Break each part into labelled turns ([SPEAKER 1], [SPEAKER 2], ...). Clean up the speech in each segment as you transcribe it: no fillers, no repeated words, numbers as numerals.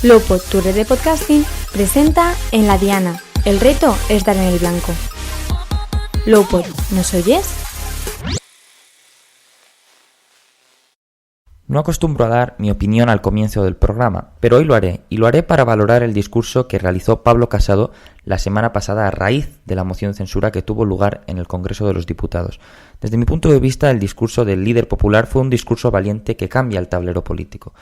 [SPEAKER 1] Lowpod, tu red de podcasting, presenta En la Diana. El reto es dar en el blanco. Lowpod, ¿nos oyes?
[SPEAKER 2] No acostumbro a dar mi opinión al comienzo del programa, pero hoy lo haré, y lo haré para valorar el discurso que realizó Pablo Casado la semana pasada a raíz de la moción de censura que tuvo lugar en el Congreso de los Diputados. Desde mi punto de vista, el discurso del líder popular fue un discurso valiente que cambia el tablero político.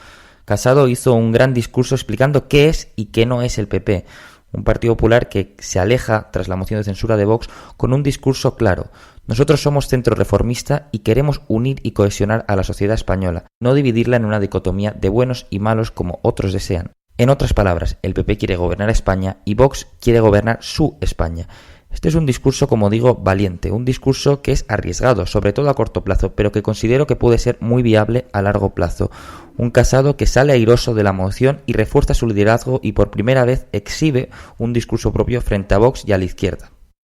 [SPEAKER 2] Casado hizo un gran discurso explicando qué es y qué no es el PP, un partido popular que se aleja tras la moción de censura de Vox con un discurso claro. Nosotros somos centro reformista y queremos unir y cohesionar a la sociedad española, no dividirla en una dicotomía de buenos y malos como otros desean. En otras palabras, el PP quiere gobernar España y Vox quiere gobernar su España. Este es un discurso, como digo, valiente, un discurso que es arriesgado, sobre todo a corto plazo, pero que considero que puede ser muy viable a largo plazo. Un Casado que sale airoso de la moción y refuerza su liderazgo y por primera vez exhibe un discurso propio frente a Vox y a la izquierda.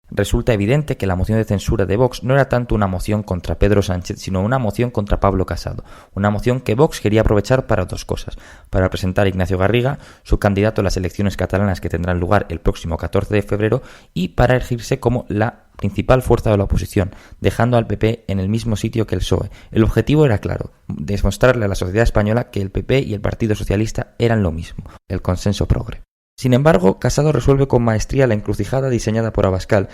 [SPEAKER 2] Resulta evidente que la moción de censura de Vox no era tanto una moción contra Pedro Sánchez, sino una moción contra Pablo Casado. Una moción que Vox quería aprovechar para dos cosas. Para presentar a Ignacio Garriga, su candidato a las elecciones catalanas que tendrán lugar el próximo 14 de febrero, y para erigirse como la principal fuerza de la oposición, dejando al PP en el mismo sitio que el PSOE. El objetivo era claro, demostrarle a la sociedad española que el PP y el Partido Socialista eran lo mismo, el consenso progre. Sin embargo, Casado resuelve con maestría la encrucijada diseñada por Abascal.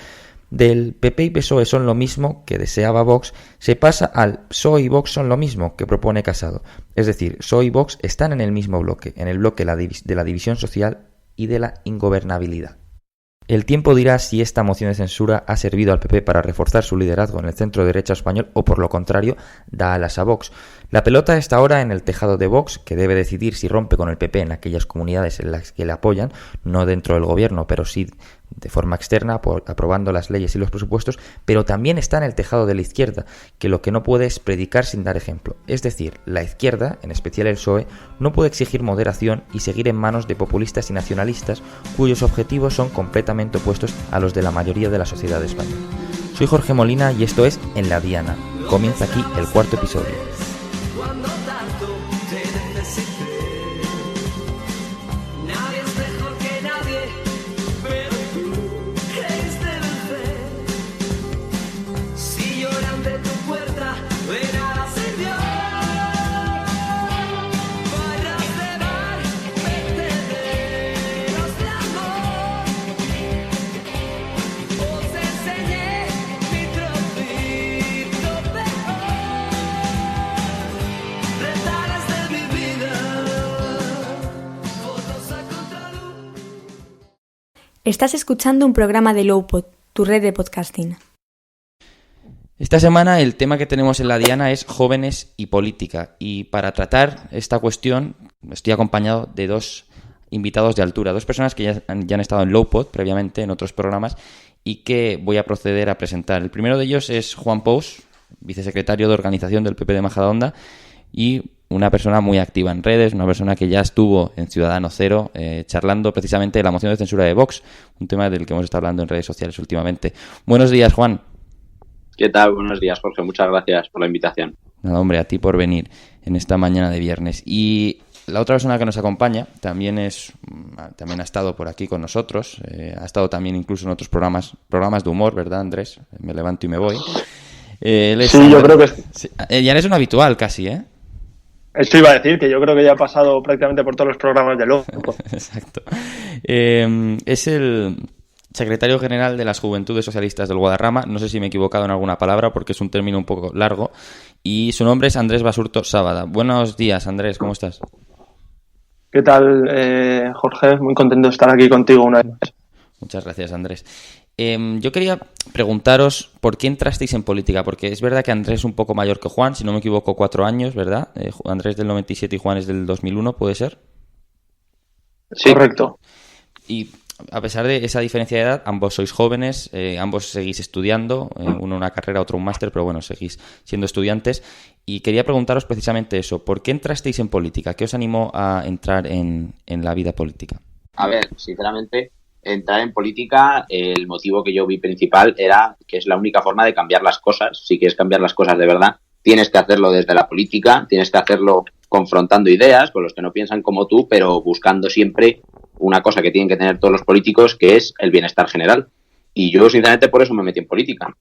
[SPEAKER 2] Del PP y PSOE son lo mismo que deseaba Vox, se pasa al PSOE y Vox son lo mismo que propone Casado. Es decir, PSOE y Vox están en el mismo bloque, en el bloque de la división social y de la ingobernabilidad. El tiempo dirá si esta moción de censura ha servido al PP para reforzar su liderazgo en el centro derecha español o, por lo contrario, da alas a Vox. La pelota está ahora en el tejado de Vox, que debe decidir si rompe con el PP en aquellas comunidades en las que le apoyan, no dentro del gobierno, pero sí de forma externa, aprobando las leyes y los presupuestos, pero también está en el tejado de la izquierda, que lo que no puede es predicar sin dar ejemplo. Es decir, la izquierda, en especial el PSOE, no puede exigir moderación y seguir en manos de populistas y nacionalistas cuyos objetivos son completamente opuestos a los de la mayoría de la sociedad española. Soy Jorge Molina y esto es En la Diana. Comienza aquí el cuarto episodio.
[SPEAKER 1] Estás escuchando un programa de Lowpod, tu red de podcasting.
[SPEAKER 2] Esta semana el tema que tenemos en la Diana es jóvenes y política, y para tratar esta cuestión estoy acompañado de dos invitados de altura, dos personas que ya han estado en Lowpod previamente en otros programas y que voy a proceder a presentar. El primero de ellos es Juan Pous, vicesecretario de organización del PP de Majadahonda y una persona muy activa en redes, una persona que ya estuvo en Ciudadano Cero charlando precisamente de la moción de censura de Vox, un tema del que hemos estado hablando en redes sociales últimamente. Buenos días, Juan.
[SPEAKER 3] ¿Qué tal? Buenos días, Jorge. Muchas gracias por la invitación.
[SPEAKER 2] Nada, hombre, a ti por venir en esta mañana de viernes. Y la otra persona que nos acompaña también ha estado por aquí con nosotros, ha estado también incluso en otros programas de humor, ¿verdad, Andrés? Me levanto y me voy.
[SPEAKER 4] Sí, yo creo que
[SPEAKER 2] ya eres un habitual casi, ¿eh?
[SPEAKER 4] Esto iba a decir, que yo creo que ya ha pasado prácticamente por todos los programas de Lowpod.
[SPEAKER 2] Exacto. Es el secretario general de las Juventudes Socialistas del Guadarrama. No sé si me he equivocado en alguna palabra porque es un término un poco largo. Y su nombre es Andrés Basurto Sábada. Buenos días, Andrés, ¿cómo estás?
[SPEAKER 4] ¿Qué tal, Jorge? Muy contento de estar aquí contigo una vez más.
[SPEAKER 2] Muchas gracias, Andrés. Yo quería preguntaros por qué entrasteis en política, porque es verdad que Andrés es un poco mayor que Juan, si no me equivoco, 4 años, ¿verdad? Andrés del 97 y Juan es del 2001, ¿puede ser?
[SPEAKER 4] Sí, correcto.
[SPEAKER 2] Y a pesar de esa diferencia de edad, ambos sois jóvenes, ambos seguís estudiando, uno una carrera, otro un máster, pero bueno, seguís siendo estudiantes. Y quería preguntaros precisamente eso, ¿por qué entrasteis en política? ¿Qué os animó a entrar en la vida política?
[SPEAKER 3] A ver, sinceramente, entrar en política, el motivo que yo vi principal era que es la única forma de cambiar las cosas. Si quieres cambiar las cosas de verdad, tienes que hacerlo desde la política, tienes que hacerlo confrontando ideas con los que no piensan como tú, pero buscando siempre una cosa que tienen que tener todos los políticos, que es el bienestar general. Y yo, sinceramente, por eso me metí en política.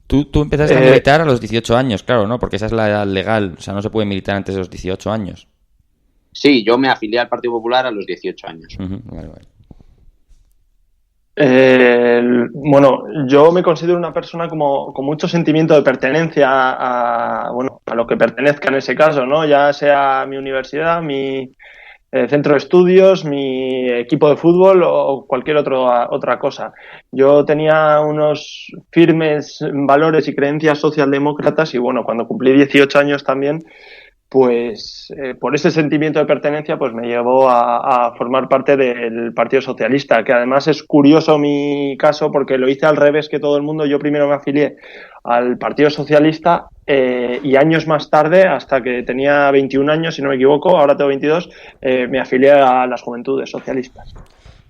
[SPEAKER 2] Tú empezaste a militar a los 18 años, claro, ¿no? Porque esa es la edad legal, o sea, no se puede militar antes de los 18 años.
[SPEAKER 3] Sí, yo me afilié al Partido Popular a los 18 años.
[SPEAKER 2] Vale.
[SPEAKER 4] Bueno, yo me considero una persona con mucho sentimiento de pertenencia a lo que pertenezca en ese caso, ¿no? Ya sea mi universidad, mi centro de estudios, mi equipo de fútbol o cualquier otra cosa. Yo tenía unos firmes valores y creencias socialdemócratas y bueno, cuando cumplí 18 años también, pues por ese sentimiento de pertenencia pues me llevó a formar parte del Partido Socialista, que además es curioso mi caso porque lo hice al revés que todo el mundo. Yo primero me afilié al Partido Socialista y años más tarde, hasta que tenía 21 años, si no me equivoco, ahora tengo 22, me afilié a las Juventudes Socialistas.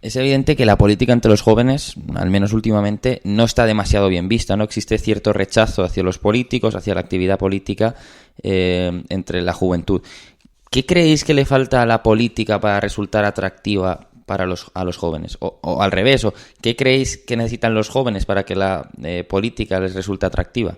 [SPEAKER 2] Es evidente que la política entre los jóvenes, al menos últimamente, no está demasiado bien vista, ¿no? Existe cierto rechazo hacia los políticos, hacia la actividad política entre la juventud. ¿Qué creéis que le falta a la política para resultar atractiva a los jóvenes? O al revés, ¿qué creéis que necesitan los jóvenes para que la política les resulte atractiva?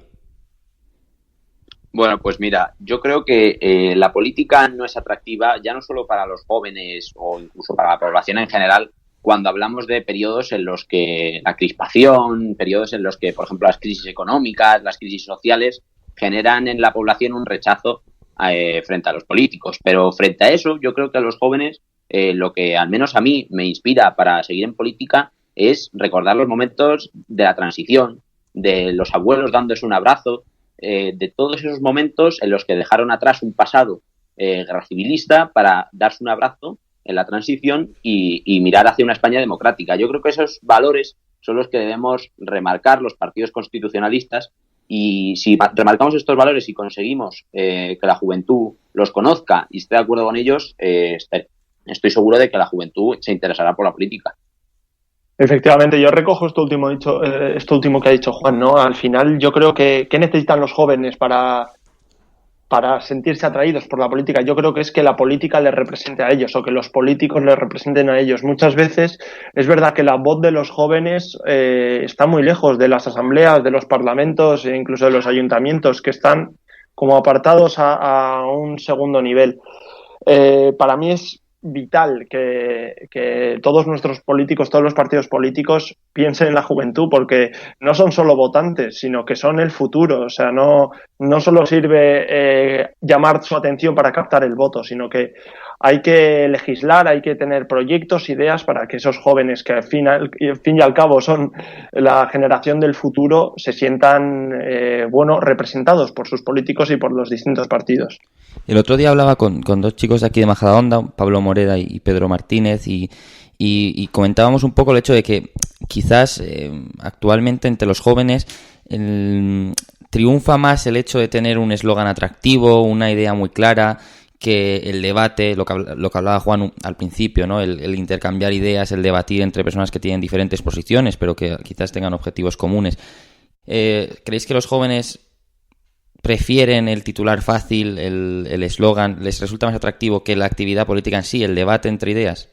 [SPEAKER 3] Bueno, pues mira, yo creo que la política no es atractiva ya no solo para los jóvenes o incluso para la población en general, cuando hablamos de periodos en los que la crispación, periodos en los que, por ejemplo, las crisis económicas, las crisis sociales generan en la población un rechazo frente a los políticos. Pero frente a eso, yo creo que a los jóvenes lo que al menos a mí me inspira para seguir en política es recordar los momentos de la transición, de los abuelos dándose un abrazo, de todos esos momentos en los que dejaron atrás un pasado guerra civilista para darse un abrazo en la transición y mirar hacia una España democrática. Yo creo que esos valores son los que debemos remarcar los partidos constitucionalistas y si remarcamos estos valores y conseguimos que la juventud los conozca y esté de acuerdo con ellos, estoy seguro de que la juventud se interesará por la política.
[SPEAKER 4] Efectivamente, yo recojo esto último que ha dicho Juan, ¿no? Al final yo creo que ¿qué necesitan los jóvenes para sentirse atraídos por la política? Yo creo que es que la política les represente a ellos o que los políticos les representen a ellos. Muchas veces es verdad que la voz de los jóvenes está muy lejos de las asambleas, de los parlamentos e incluso de los ayuntamientos, que están como apartados a un segundo nivel. Para mí es vital que todos nuestros políticos, todos los partidos políticos piensen en la juventud, porque no son solo votantes, sino que son el futuro. O sea, no solo sirve llamar su atención para captar el voto, sino que hay que legislar, hay que tener proyectos, ideas para que esos jóvenes, que al fin y al cabo son la generación del futuro, se sientan representados por sus políticos y por los distintos partidos.
[SPEAKER 2] El otro día hablaba con dos chicos de aquí de Majadahonda, Pablo Moreda y Pedro Martínez, y comentábamos un poco el hecho de que quizás actualmente entre los jóvenes triunfa más el hecho de tener un eslogan atractivo, una idea muy clara, que el debate, lo que hablaba Juan al principio, ¿no? El intercambiar ideas, el debatir entre personas que tienen diferentes posiciones, pero que quizás tengan objetivos comunes. ¿Creéis que los jóvenes prefieren el titular fácil, el eslogan, les resulta más atractivo que la actividad política en sí, el debate entre ideas?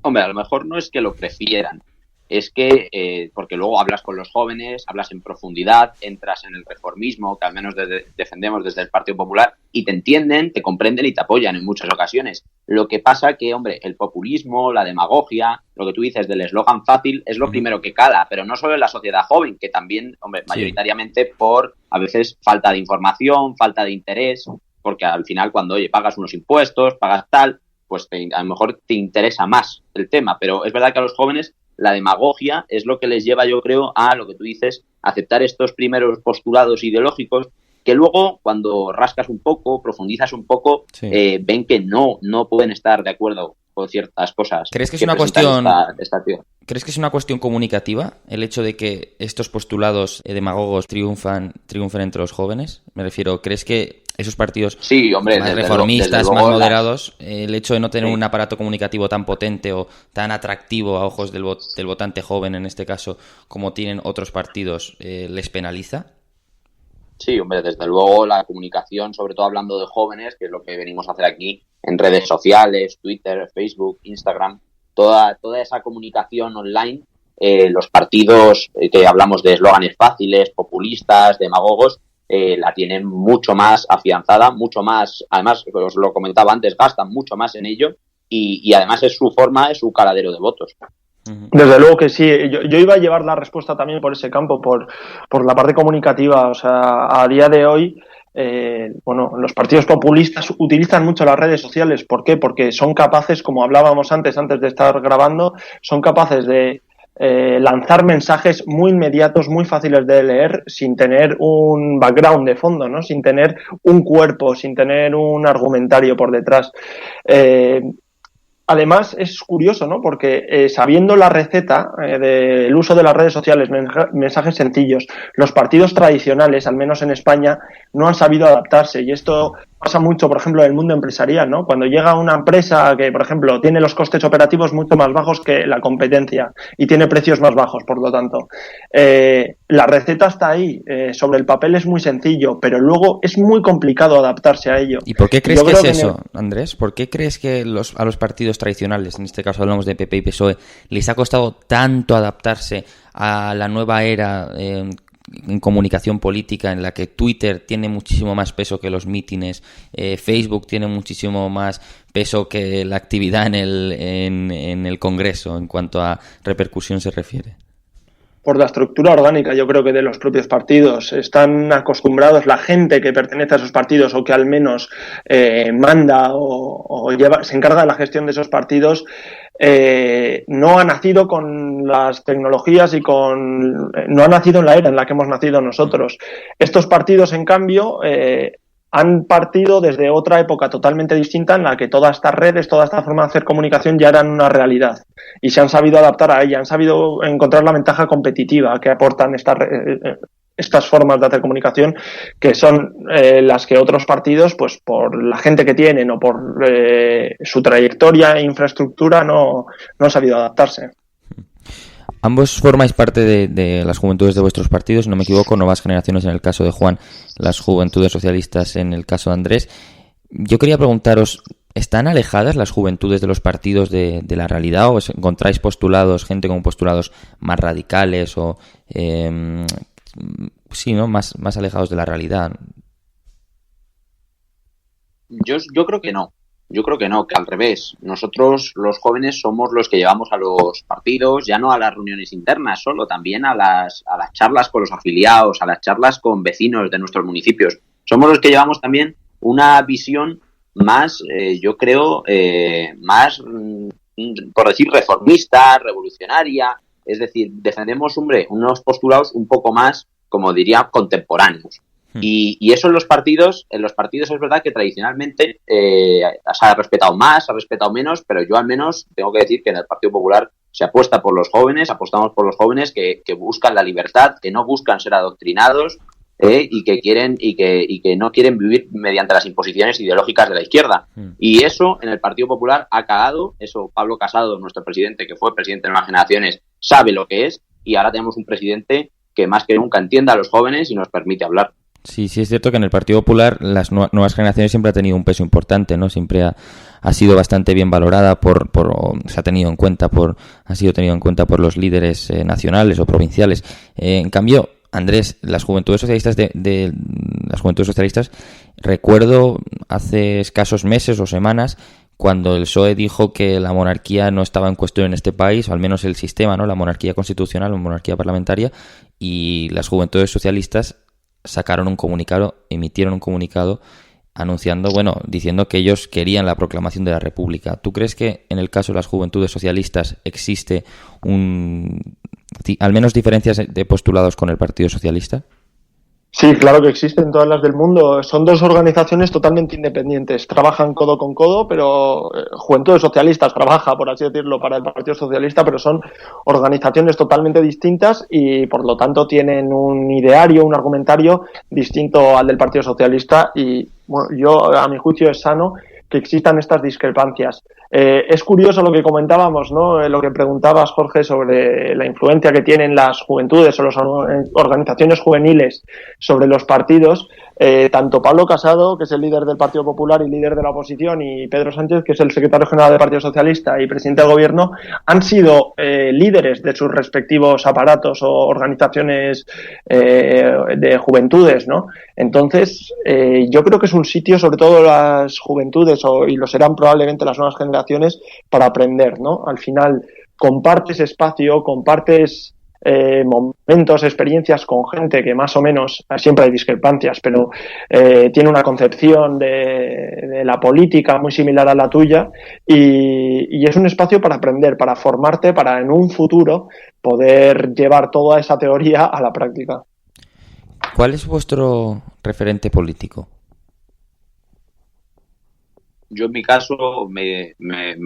[SPEAKER 3] Hombre, a lo mejor no es que lo prefieran, es que, porque luego hablas con los jóvenes, hablas en profundidad, entras en el reformismo, que al menos defendemos desde el Partido Popular, y te entienden, te comprenden y te apoyan en muchas ocasiones. Lo que pasa que, hombre, el populismo, la demagogia, lo que tú dices del eslogan fácil, es lo primero que cala, pero no solo en la sociedad joven, que también, hombre, mayoritariamente por, a veces, falta de información, falta de interés, porque al final cuando, pagas unos impuestos, pagas tal, pues a lo mejor te interesa más el tema, pero es verdad que a los jóvenes la demagogia es lo que les lleva, yo creo, a lo que tú dices, aceptar estos primeros postulados ideológicos que luego, cuando rascas un poco, profundizas un poco, ven que no pueden estar de acuerdo con ciertas cosas.
[SPEAKER 2] ¿Crees que es una cuestión? ¿Crees que es una cuestión comunicativa el hecho de que estos postulados demagogos triunfen entre los jóvenes? Me refiero, ¿crees que esos partidos más reformistas, más moderados, el hecho de no tener un aparato comunicativo tan potente o tan atractivo a ojos del votante joven, en este caso, como tienen otros partidos, les penaliza?
[SPEAKER 3] Sí, hombre, desde luego la comunicación, sobre todo hablando de jóvenes, que es lo que venimos a hacer aquí en redes sociales, Twitter, Facebook, Instagram, toda esa comunicación online, los partidos que hablamos de eslóganes fáciles, populistas, demagogos, la tienen mucho más afianzada, mucho más, además, os lo comentaba antes, gastan mucho más en ello y además es su forma, es su caladero de votos.
[SPEAKER 4] Desde luego que sí. Yo iba a llevar la respuesta también por ese campo, por la parte comunicativa. O sea, a día de hoy, los partidos populistas utilizan mucho las redes sociales. ¿Por qué? Porque son capaces, como hablábamos antes de estar grabando, son capaces de lanzar mensajes muy inmediatos, muy fáciles de leer, sin tener un background de fondo, ¿no? Sin tener un cuerpo, sin tener un argumentario por detrás. Además, es curioso, ¿no? Porque sabiendo la receta del uso de las redes sociales, mensajes sencillos, los partidos tradicionales, al menos en España, no han sabido adaptarse. Y esto pasa mucho, por ejemplo, en el mundo empresarial, ¿no? Cuando llega una empresa que, por ejemplo, tiene los costes operativos mucho más bajos que la competencia y tiene precios más bajos, por lo tanto. La receta está ahí. Sobre el papel es muy sencillo, pero luego es muy complicado adaptarse a ello.
[SPEAKER 2] ¿Y por qué crees que es eso, Andrés? ¿Por qué crees que a los partidos tradicionales, en este caso hablamos de PP y PSOE, les ha costado tanto adaptarse a la nueva era en comunicación política, en la que Twitter tiene muchísimo más peso que los mítines, Facebook tiene muchísimo más peso que la actividad en el Congreso en cuanto a repercusión se refiere?
[SPEAKER 4] Por la estructura orgánica, yo creo que de los propios partidos. Están acostumbrados, la gente que pertenece a esos partidos o que al menos manda o se encarga de la gestión de esos partidos, no ha nacido con las tecnologías no ha nacido en la era en la que hemos nacido nosotros. Estos partidos, en cambio, han partido desde otra época totalmente distinta en la que todas estas redes, toda esta forma de hacer comunicación ya eran una realidad y se han sabido adaptar a ella, han sabido encontrar la ventaja competitiva que aportan estas formas de hacer comunicación, que son las que otros partidos, pues por la gente que tienen o por su trayectoria e infraestructura, no han sabido adaptarse.
[SPEAKER 2] Ambos formáis parte de las juventudes de vuestros partidos, no me equivoco, Nuevas Generaciones en el caso de Juan, las Juventudes Socialistas en el caso de Andrés. Yo quería preguntaros, ¿están alejadas las juventudes de los partidos de la realidad o os encontráis postulados, gente con postulados más radicales o sí, ¿no? más alejados de la realidad?
[SPEAKER 3] Yo creo que no. Yo creo que no, que al revés. Nosotros, los jóvenes, somos los que llevamos a los partidos, ya no a las reuniones internas solo, también a las charlas con los afiliados, a las charlas con vecinos de nuestros municipios. Somos los que llevamos también una visión más, yo creo, más, por decir, reformista, revolucionaria. Es decir, defendemos, unos postulados un poco más, como diría, contemporáneos. Y eso en los partidos es verdad que tradicionalmente se ha respetado más, se ha respetado menos, pero yo al menos tengo que decir que en el Partido Popular se apuesta por los jóvenes, apostamos por los jóvenes que buscan la libertad, que no buscan ser adoctrinados y que quieren y que no quieren vivir mediante las imposiciones ideológicas de la izquierda. Y eso en el Partido Popular ha cagado, eso Pablo Casado, nuestro presidente, que fue presidente de Nuevas Generaciones, sabe lo que es, y ahora tenemos un presidente que más que nunca entiende a los jóvenes y nos permite hablar.
[SPEAKER 2] Sí, es cierto que en el Partido Popular las nuevas generaciones siempre ha tenido un peso importante, ¿no? Siempre ha sido bastante bien valorada se ha tenido en cuenta ha sido tenido en cuenta por los líderes nacionales o provinciales. En cambio, Andrés, las Juventudes Socialistas las Juventudes Socialistas, recuerdo hace escasos meses o semanas cuando el PSOE dijo que la monarquía no estaba en cuestión en este país, o al menos el sistema, ¿no? La monarquía constitucional o monarquía parlamentaria, y las Juventudes Socialistas emitieron un comunicado anunciando, diciendo que ellos querían la proclamación de la República. ¿Tú crees que en el caso de las Juventudes Socialistas existe al menos diferencias de postulados con el Partido Socialista?
[SPEAKER 4] Sí, claro que existen, todas las del mundo. Son dos organizaciones totalmente independientes. Trabajan codo con codo, pero Juventudes Socialistas trabaja, por así decirlo, para el Partido Socialista, pero son organizaciones totalmente distintas y, por lo tanto, tienen un ideario, un argumentario distinto al del Partido Socialista y, yo, a mi juicio, es sano que existan estas discrepancias. Es curioso lo que comentábamos, ¿no? Lo que preguntabas, Jorge, sobre la influencia que tienen las juventudes o las organizaciones juveniles sobre los partidos. Tanto Pablo Casado, que es el líder del Partido Popular y líder de la oposición, y Pedro Sánchez, que es el secretario general del Partido Socialista y presidente del Gobierno, han sido líderes de sus respectivos aparatos o organizaciones de juventudes, ¿no? Entonces, yo creo que es un sitio, sobre todo las juventudes, y lo serán probablemente las nuevas generaciones, para aprender, ¿no? Al final, compartes espacio, compartes momentos, experiencias con gente que más o menos, siempre hay discrepancias, pero tiene una concepción de la política muy similar a la tuya, y es un espacio para aprender, para formarte, para en un futuro poder llevar toda esa teoría a la práctica.
[SPEAKER 2] ¿Cuál es vuestro referente político?
[SPEAKER 3] Yo, en mi caso, me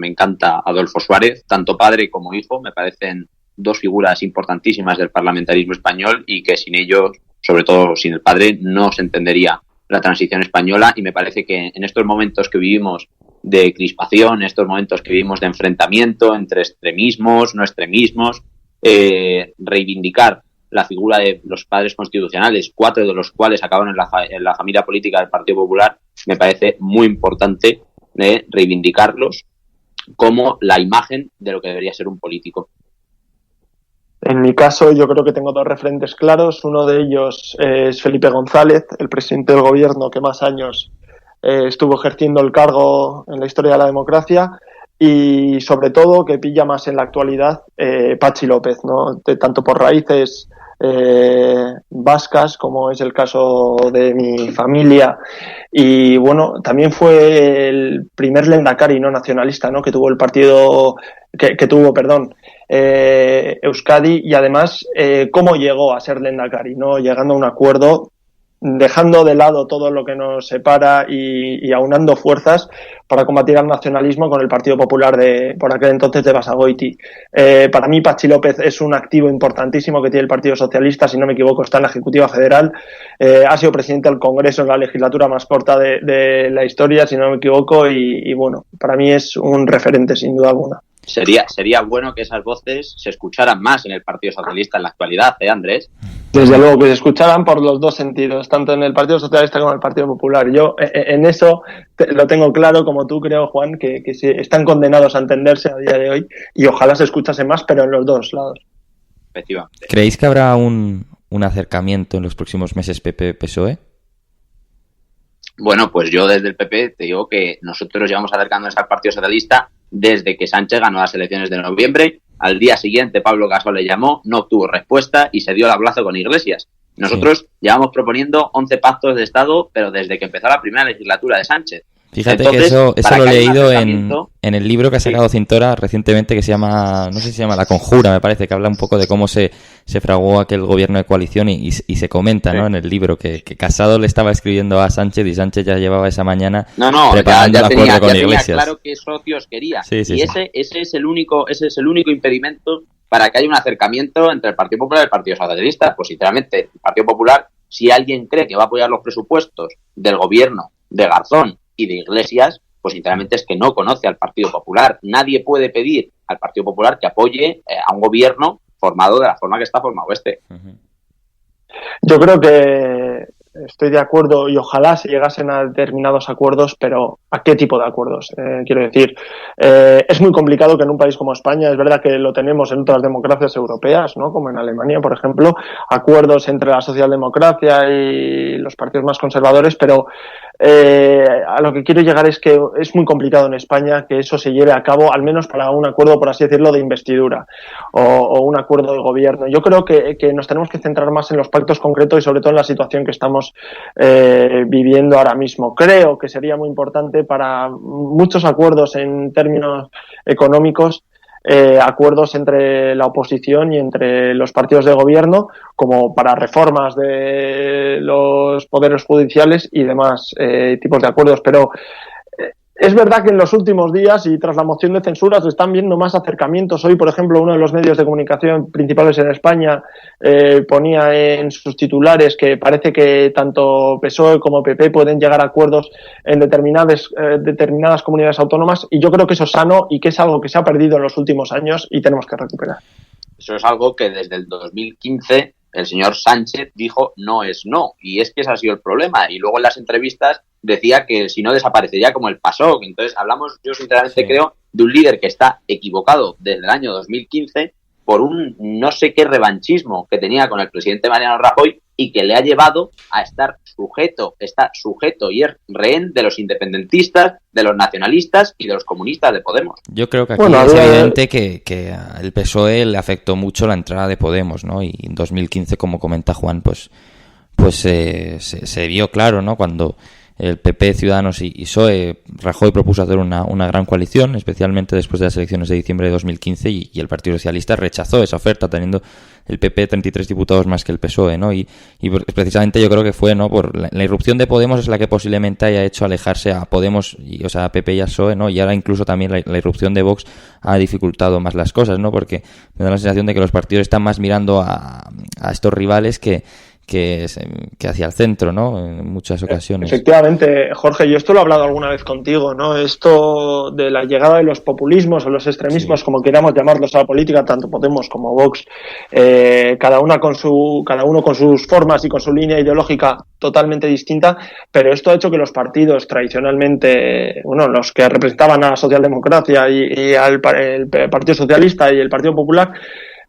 [SPEAKER 3] encanta Adolfo Suárez, tanto padre como hijo. Me parecen dos figuras importantísimas del parlamentarismo español, y que sin ellos, sobre todo sin el padre, no se entendería la transición española. Y me parece que en estos momentos que vivimos de crispación, en estos momentos que vivimos de enfrentamiento entre extremismos, no extremismos, reivindicar la figura de los padres constitucionales, 4 de los cuales acabaron en la familia política del Partido Popular, me parece muy importante reivindicarlos como la imagen de lo que debería ser un político.
[SPEAKER 4] En mi caso, yo creo que tengo 2 referentes claros. Uno de ellos es Felipe González, el presidente del Gobierno que más años estuvo ejerciendo el cargo en la historia de la democracia, y sobre todo, que pilla más en la actualidad, Patxi López, ¿no? Tanto por raíces vascas, como es el caso de mi familia, y bueno, también fue el primer lehendakari no nacionalista, ¿no? que tuvo el partido, que tuvo, Euskadi, y además cómo llegó a ser lehendakari, ¿no? Llegando a un acuerdo, dejando de lado todo lo que nos separa y aunando fuerzas para combatir al nacionalismo con el Partido Popular por aquel entonces de Basagoiti. Para mí, Patxi López es un activo importantísimo que tiene el Partido Socialista. Si no me equivoco, está en la Ejecutiva Federal. Ha sido presidente del Congreso en la legislatura más corta de la historia, si no me equivoco, y bueno, para mí es un referente sin duda alguna.
[SPEAKER 3] Sería bueno que esas voces se escucharan más en el Partido Socialista en la actualidad, Andrés.
[SPEAKER 4] Desde luego, que se escucharan por los dos sentidos, tanto en el Partido Socialista como en el Partido Popular. Yo en eso lo tengo claro, como tú, creo, Juan, que están condenados a entenderse a día de hoy, y ojalá se escuchase más, pero en los dos lados.
[SPEAKER 3] Efectivamente.
[SPEAKER 2] ¿Creéis que habrá un acercamiento en los próximos meses PP-PSOE?
[SPEAKER 3] Bueno, pues yo desde el PP te digo que nosotros llevamos acercándonos al Partido Socialista desde que Sánchez ganó las elecciones de noviembre. Al día siguiente Pablo Casado le llamó, no obtuvo respuesta y se dio el abrazo con Iglesias. Nosotros llevamos proponiendo 11 pactos de Estado, pero desde que empezó la primera legislatura de Sánchez.
[SPEAKER 2] Fíjate. Entonces, que eso lo he leído en el libro que ha sacado Cintora recientemente, que se llama, no sé si se llama La Conjura, me parece, que habla un poco de cómo se fraguó aquel gobierno de coalición, y se comenta, ¿no? En el libro que Casado le estaba escribiendo a Sánchez, y Sánchez ya llevaba esa mañana preparando el acuerdo con Iglesias.
[SPEAKER 3] Tenía claro qué socios quería. Ese es el único impedimento para que haya un acercamiento entre el Partido Popular y el Partido Socialista. Pues sinceramente, el Partido Popular, si alguien cree que va a apoyar los presupuestos del gobierno de Garzón y de Iglesias, pues sinceramente es que no conoce al Partido Popular. Nadie puede pedir al Partido Popular que apoye a un gobierno formado de la forma que está formado este.
[SPEAKER 4] Yo creo que estoy de acuerdo, y ojalá se llegasen a determinados acuerdos, pero ¿a qué tipo de acuerdos? Quiero decir, es muy complicado que en un país como España, es verdad que lo tenemos en otras democracias europeas, ¿no? Como en Alemania, por ejemplo, acuerdos entre la socialdemocracia y los partidos más conservadores, pero a lo que quiero llegar es que es muy complicado en España que eso se lleve a cabo, al menos para un acuerdo, por así decirlo, de investidura o un acuerdo de gobierno. Yo creo que nos tenemos que centrar más en los pactos concretos y sobre todo en la situación que estamos viviendo ahora mismo. Creo que sería muy importante para muchos acuerdos en términos económicos, acuerdos entre la oposición y entre los partidos de gobierno, como para reformas de los poderes judiciales y demás tipos de acuerdos, pero Es verdad que en los últimos días y tras la moción de censura se están viendo más acercamientos. Hoy, por ejemplo, uno de los medios de comunicación principales en España ponía en sus titulares que parece que tanto PSOE como PP pueden llegar a acuerdos en determinadas comunidades autónomas, y yo creo que eso es sano y que es algo que se ha perdido en los últimos años y tenemos que recuperar.
[SPEAKER 3] Eso es algo que desde el 2015 el señor Sánchez dijo no es no, y es que ese ha sido el problema. Y luego en las entrevistas decía que si no desaparecería como el PASOK. Entonces hablamos, yo sinceramente creo, de un líder que está equivocado desde el año 2015 por un no sé qué revanchismo que tenía con el presidente Mariano Rajoy y que le ha llevado a estar sujeto y es rehén de los independentistas, de los nacionalistas y de los comunistas de Podemos.
[SPEAKER 2] Yo creo que aquí es evidente que el PSOE le afectó mucho la entrada de Podemos, ¿no? Y en 2015, como comenta Juan, pues se vio claro, ¿no? Cuando el PP, Ciudadanos y PSOE, Rajoy propuso hacer una gran coalición, especialmente después de las elecciones de diciembre de 2015, y el Partido Socialista rechazó esa oferta, teniendo el PP 33 diputados más que el PSOE, ¿no? Y precisamente yo creo que fue, ¿no? Por la irrupción de Podemos es la que posiblemente haya hecho alejarse a Podemos, o sea, a PP y a PSOE, ¿no? Y ahora incluso también la irrupción de Vox ha dificultado más las cosas, ¿no? Porque me da la sensación de que los partidos están más mirando a estos rivales que hacia el centro, ¿no? En muchas ocasiones.
[SPEAKER 4] Efectivamente, Jorge, yo esto lo he hablado alguna vez contigo, ¿no? Esto de la llegada de los populismos o los extremismos, sí, como queramos llamarlos a la política, tanto Podemos como Vox, cada uno con sus formas y con su línea ideológica totalmente distinta, pero esto ha hecho que los partidos tradicionalmente, bueno, los que representaban a la socialdemocracia y al el Partido Socialista y el Partido Popular,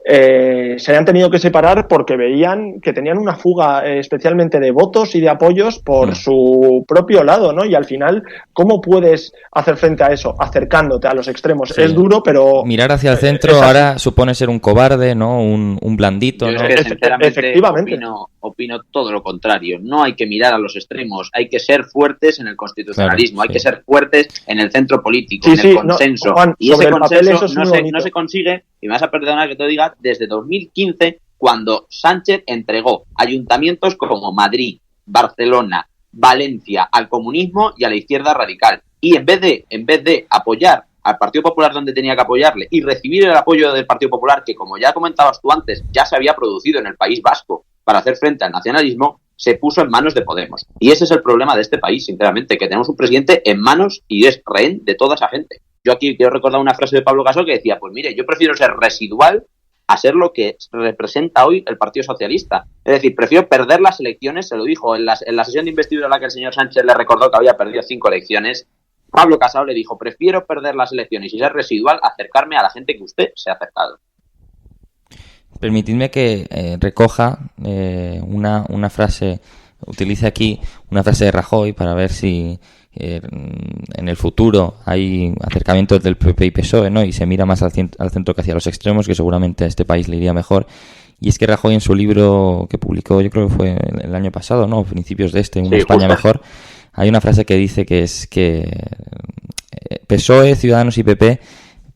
[SPEAKER 4] se hayan tenido que separar porque veían que tenían una fuga especialmente de votos y de apoyos por su propio lado, ¿no? Y al final, ¿cómo puedes hacer frente a eso? Acercándote a los extremos. Sí. Es duro, pero...
[SPEAKER 2] Mirar hacia el centro ahora supone ser un cobarde, ¿no? Un blandito, ¿no?
[SPEAKER 3] Yo es que, sinceramente, efectivamente, opino todo lo contrario. No hay que mirar a los extremos, hay que ser fuertes en el constitucionalismo, claro, hay que ser fuertes en el centro político, en el consenso. No, Juan, y ese consenso no se consigue, y me vas a perdonar que te lo diga, desde 2015, cuando Sánchez entregó ayuntamientos como Madrid, Barcelona, Valencia al comunismo y a la izquierda radical. Y en vez de apoyar al Partido Popular donde tenía que apoyarle y recibir el apoyo del Partido Popular, que como ya comentabas tú antes, ya se había producido en el País Vasco para hacer frente al nacionalismo, se puso en manos de Podemos. Y ese es el problema de este país, sinceramente, que tenemos un presidente en manos y es rehén de toda esa gente. Yo aquí quiero recordar una frase de Pablo Casal que decía, pues mire, yo prefiero ser residual a ser lo que representa hoy el Partido Socialista. Es decir, prefiero perder las elecciones, se lo dijo en la sesión de investidura a la que el señor Sánchez le recordó que había perdido 5 elecciones. Pablo Casal le dijo, prefiero perder las elecciones y ser residual a acercarme a la gente que usted se ha acercado.
[SPEAKER 2] Permitidme que recoja una frase, utilice aquí una frase de Rajoy para ver si en el futuro hay acercamientos del PP y PSOE, ¿no? Y se mira más al centro que hacia los extremos, que seguramente a este país le iría mejor. Y es que Rajoy, en su libro que publicó, yo creo que fue el año pasado, ¿no? Principios de Una España mejor, hay una frase que dice que es que PSOE, Ciudadanos y PP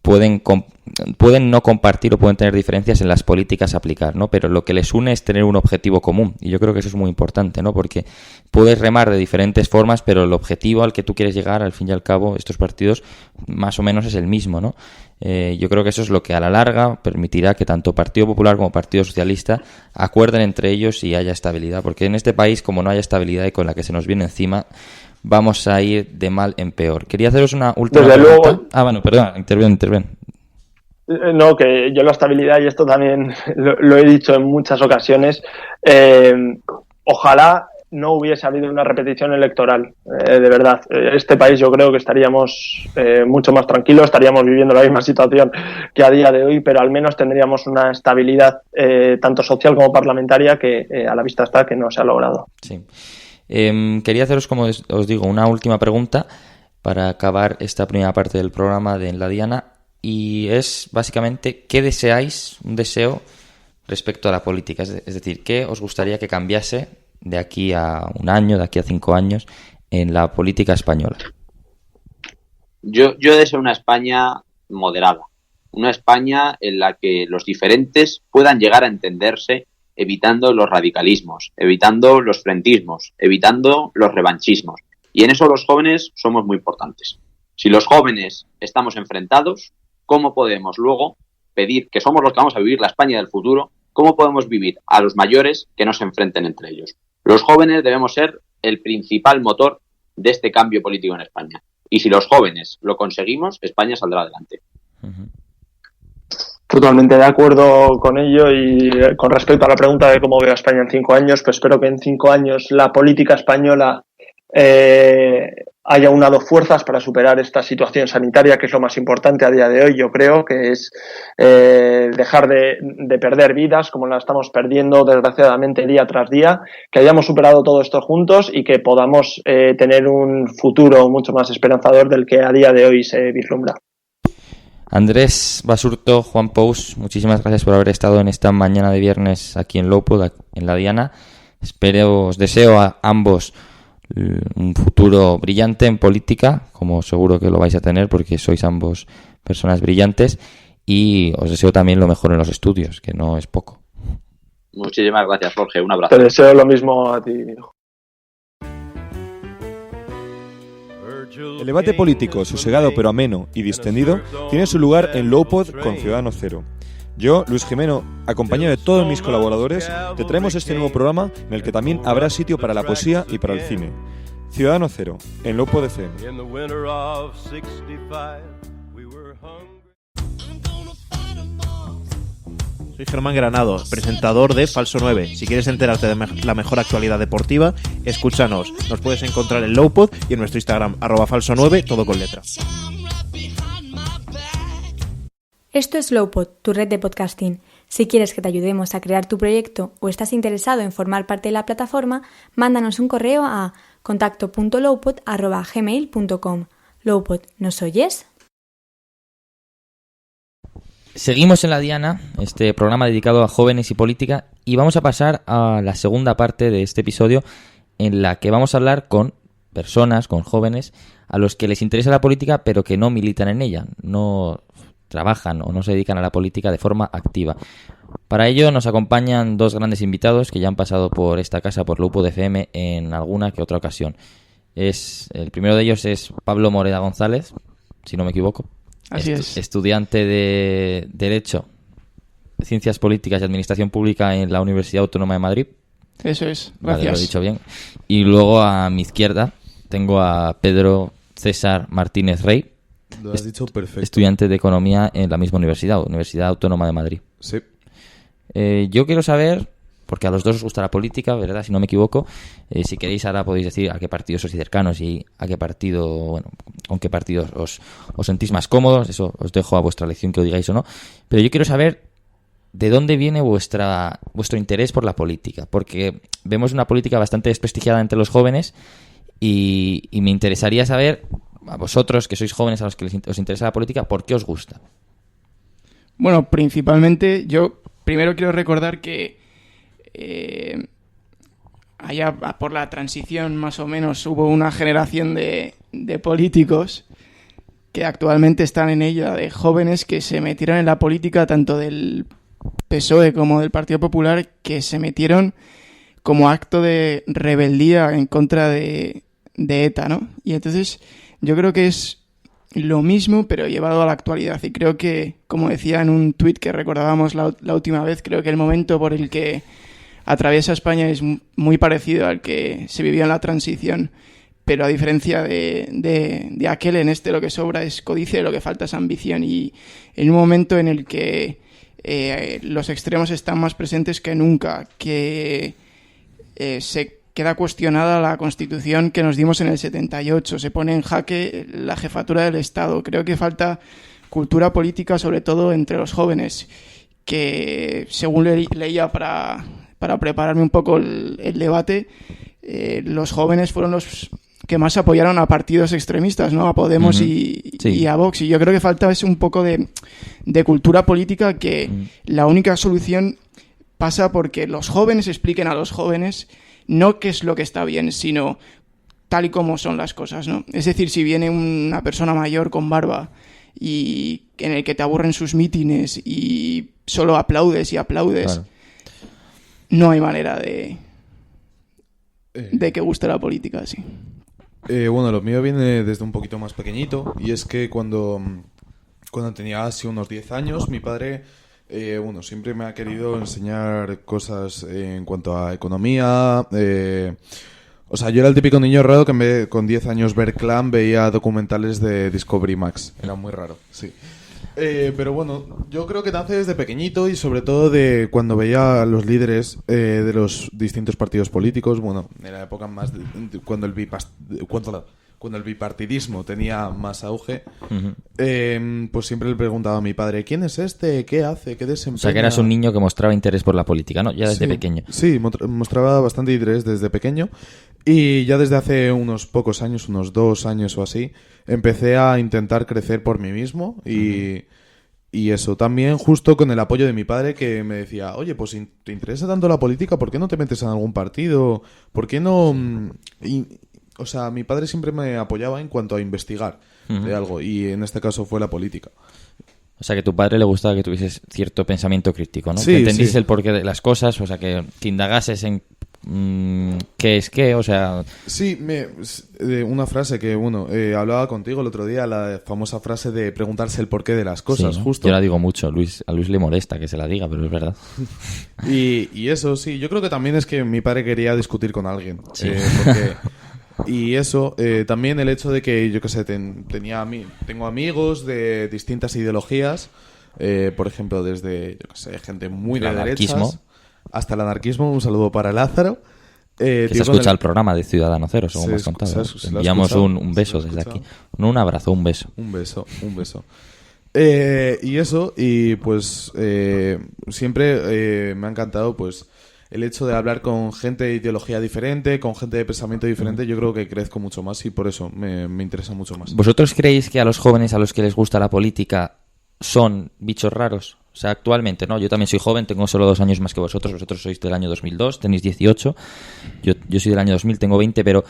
[SPEAKER 2] pueden no compartir o pueden tener diferencias en las políticas a aplicar, ¿no? Pero lo que les une es tener un objetivo común, y yo creo que eso es muy importante, ¿no? Porque puedes remar de diferentes formas, pero el objetivo al que tú quieres llegar, al fin y al cabo, estos partidos más o menos es el mismo, ¿no? Yo creo que eso es lo que a la larga permitirá que tanto Partido Popular como Partido Socialista acuerden entre ellos y haya estabilidad, porque en este país, como no haya estabilidad y con la que se nos viene encima, vamos a ir de mal en peor. Quería haceros una última pregunta. Luego... bueno, perdón, interven.
[SPEAKER 4] No, que yo la estabilidad, y esto también lo he dicho en muchas ocasiones, ojalá no hubiese habido una repetición electoral, de verdad. Este país yo creo que estaríamos mucho más tranquilos, estaríamos viviendo la misma situación que a día de hoy, pero al menos tendríamos una estabilidad tanto social como parlamentaria que a la vista está que no se ha logrado.
[SPEAKER 2] Sí. Quería haceros, como os digo, una última pregunta para acabar esta primera parte del programa de En la Diana. Y es básicamente, ¿qué deseáis? Un deseo respecto a la política. Es decir, ¿qué os gustaría que cambiase de aquí a un año, de aquí a 5 años en la política española?
[SPEAKER 3] Yo deseo una España moderada. Una España en la que los diferentes puedan llegar a entenderse, evitando los radicalismos, evitando los frentismos, evitando los revanchismos. Y en eso los jóvenes somos muy importantes. Si los jóvenes estamos enfrentados, ¿cómo podemos luego pedir, que somos los que vamos a vivir la España del futuro, cómo podemos vivir a los mayores que no se enfrenten entre ellos? Los jóvenes debemos ser el principal motor de este cambio político en España. Y si los jóvenes lo conseguimos, España saldrá adelante.
[SPEAKER 4] Totalmente de acuerdo con ello. Y con respecto a la pregunta de cómo veo a España en 5 años, pues espero que en 5 años la política española haya unado fuerzas para superar esta situación sanitaria, que es lo más importante a día de hoy. Yo creo que es dejar de perder vidas como la estamos perdiendo desgraciadamente día tras día, que hayamos superado todo esto juntos y que podamos tener un futuro mucho más esperanzador del que a día de hoy se vislumbra.
[SPEAKER 2] Andrés Basurto, Juan Pous, muchísimas gracias por haber estado en esta mañana de viernes aquí en Lowpod, en la Diana. Os deseo a ambos un futuro brillante en política, como seguro que lo vais a tener porque sois ambos personas brillantes, y os deseo también lo mejor en los estudios, que no es poco.
[SPEAKER 3] Muchísimas gracias, Jorge. Un abrazo.
[SPEAKER 4] Te deseo lo mismo a ti.
[SPEAKER 5] El debate político, sosegado pero ameno y distendido, tiene su lugar en Lowpod con Ciudadano Cero. Yo, Luis Jimeno, acompañado de todos mis colaboradores, te traemos este nuevo programa en el que también habrá sitio para la poesía y para el cine. Ciudadano Cero, en Lowpod FM.
[SPEAKER 6] Soy Germán Granado, presentador de Falso 9. Si quieres enterarte de la mejor actualidad deportiva, escúchanos. Nos puedes encontrar en Lowpod y en nuestro Instagram, @falso9, todo con letra.
[SPEAKER 1] Esto es Lowpod, tu red de podcasting. Si quieres que te ayudemos a crear tu proyecto o estás interesado en formar parte de la plataforma, mándanos un correo a contacto.lowpod@gmail.com. Lowpod, ¿nos oyes?
[SPEAKER 2] Seguimos en la Diana, este programa dedicado a jóvenes y política, y vamos a pasar a la segunda parte de este episodio, en la que vamos a hablar con personas, con jóvenes, a los que les interesa la política pero que no militan en ella, no trabajan o no se dedican a la política de forma activa. Para ello nos acompañan dos grandes invitados que ya han pasado por esta casa, por Lowpod FM, en alguna que otra ocasión. El primero de ellos es Pablo Moreda González, si no me equivoco.
[SPEAKER 7] Así es.
[SPEAKER 2] Estudiante de Derecho, Ciencias Políticas y Administración Pública en la Universidad Autónoma de Madrid.
[SPEAKER 7] Eso es, gracias.
[SPEAKER 2] Vale, lo he dicho bien. Y luego a mi izquierda tengo a Pedro César Martínez Rey.
[SPEAKER 5] Lo has dicho perfecto.
[SPEAKER 2] Estudiante de Economía en la misma Universidad Autónoma de Madrid.
[SPEAKER 5] Sí.
[SPEAKER 2] Yo quiero saber, porque a los dos os gusta la política, ¿verdad? Si no me equivoco, si queréis ahora podéis decir a qué partidos sois cercanos y a qué partido, bueno, con qué partidos os sentís más cómodos. Eso os dejo a vuestra elección que lo digáis o no. Pero yo quiero saber de dónde viene vuestro interés por la política, porque vemos una política bastante desprestigiada entre los jóvenes y me interesaría saber, a vosotros que sois jóvenes a los que os interesa la política, ¿por qué os gusta?
[SPEAKER 7] Bueno, principalmente yo primero quiero recordar que allá por la transición más o menos hubo una generación de políticos que actualmente están en ella, de jóvenes que se metieron en la política tanto del PSOE como del Partido Popular, que se metieron como acto de rebeldía en contra de ETA, ¿no? Y entonces yo creo que es lo mismo pero llevado a la actualidad, y creo que, como decía en un tuit que recordábamos la última vez, creo que el momento por el que atraviesa España es muy parecido al que se vivió en la transición, pero a diferencia de aquel, en este lo que sobra es codicia y lo que falta es ambición, y en un momento en el que los extremos están más presentes que nunca, que se queda cuestionada la Constitución que nos dimos en el 78, se pone en jaque la jefatura del Estado. Creo que falta cultura política, sobre todo entre los jóvenes, que según leía para prepararme un poco el debate, los jóvenes fueron los que más apoyaron a partidos extremistas, ¿no? A Podemos y a Vox. Y yo creo que falta un poco de cultura política, que la única solución pasa porque los jóvenes expliquen a los jóvenes no qué es lo que está bien, sino tal y como son las cosas, ¿no? Es decir, si viene una persona mayor con barba y en el que te aburren sus mítines y solo aplaudes, claro, no hay manera de que guste la política así.
[SPEAKER 5] Bueno, lo mío viene desde un poquito más pequeñito, y es que cuando tenía así unos 10 años, mi padre, siempre me ha querido enseñar cosas en cuanto a economía. O sea, yo era el típico niño raro que en vez de con 10 años ver Clan veía documentales de Discovery Max. Era muy raro, sí. Pero bueno, yo creo que nace desde pequeñito y sobre todo de cuando veía a los líderes de los distintos partidos políticos. Bueno, en la época más cuando el bipartidismo tenía más auge, pues siempre le preguntaba a mi padre, ¿quién es este? ¿Qué hace? ¿Qué desempeña?
[SPEAKER 2] O sea, que eras un niño que mostraba interés por la política, ¿no? Ya desde pequeño.
[SPEAKER 5] Sí, mostraba bastante interés desde pequeño. Y ya desde hace unos pocos años, unos 2 años o así, empecé a intentar crecer por mí mismo y eso también justo con el apoyo de mi padre, que me decía, oye, pues si te interesa tanto la política, ¿por qué no te metes en algún partido? ¿Por qué no...? O sea, mi padre siempre me apoyaba en cuanto a investigar de algo, y en este caso fue la política.
[SPEAKER 2] O sea, que a tu padre le gustaba que tuvieses cierto pensamiento crítico, ¿no?
[SPEAKER 5] Sí,
[SPEAKER 2] que entendieses
[SPEAKER 5] sí.
[SPEAKER 2] el porqué de las cosas, o sea, que indagases en qué es qué, o sea...
[SPEAKER 5] Sí, una frase que, hablaba contigo el otro día, la famosa frase de preguntarse el porqué de las cosas,
[SPEAKER 2] sí, ¿no?
[SPEAKER 5] justo.
[SPEAKER 2] Yo la digo mucho, a Luis le molesta que se la diga, pero es verdad.
[SPEAKER 5] Y eso, sí, yo creo que también es que mi padre quería discutir con alguien.
[SPEAKER 2] Sí.
[SPEAKER 5] Y eso, también el hecho de que, yo qué sé, tengo amigos de distintas ideologías, por ejemplo, desde, yo qué sé, gente muy de derechas hasta el anarquismo. Un saludo para Lázaro.
[SPEAKER 2] Que se escucha el programa de Ciudadano Cero, según me has contado. Enviamos un beso desde aquí. No un abrazo, un beso.
[SPEAKER 5] Un beso. Y eso, y pues siempre me ha encantado pues el hecho de hablar con gente de ideología diferente, con gente de pensamiento diferente. Yo creo que crezco mucho más y por eso me interesa mucho más.
[SPEAKER 2] ¿Vosotros creéis que a los jóvenes a los que les gusta la política son bichos raros? O sea, actualmente, ¿no? Yo también soy joven, tengo solo 2 años más que vosotros. Vosotros sois del año 2002, tenéis 18. Yo soy del año 2000, tengo 20, pero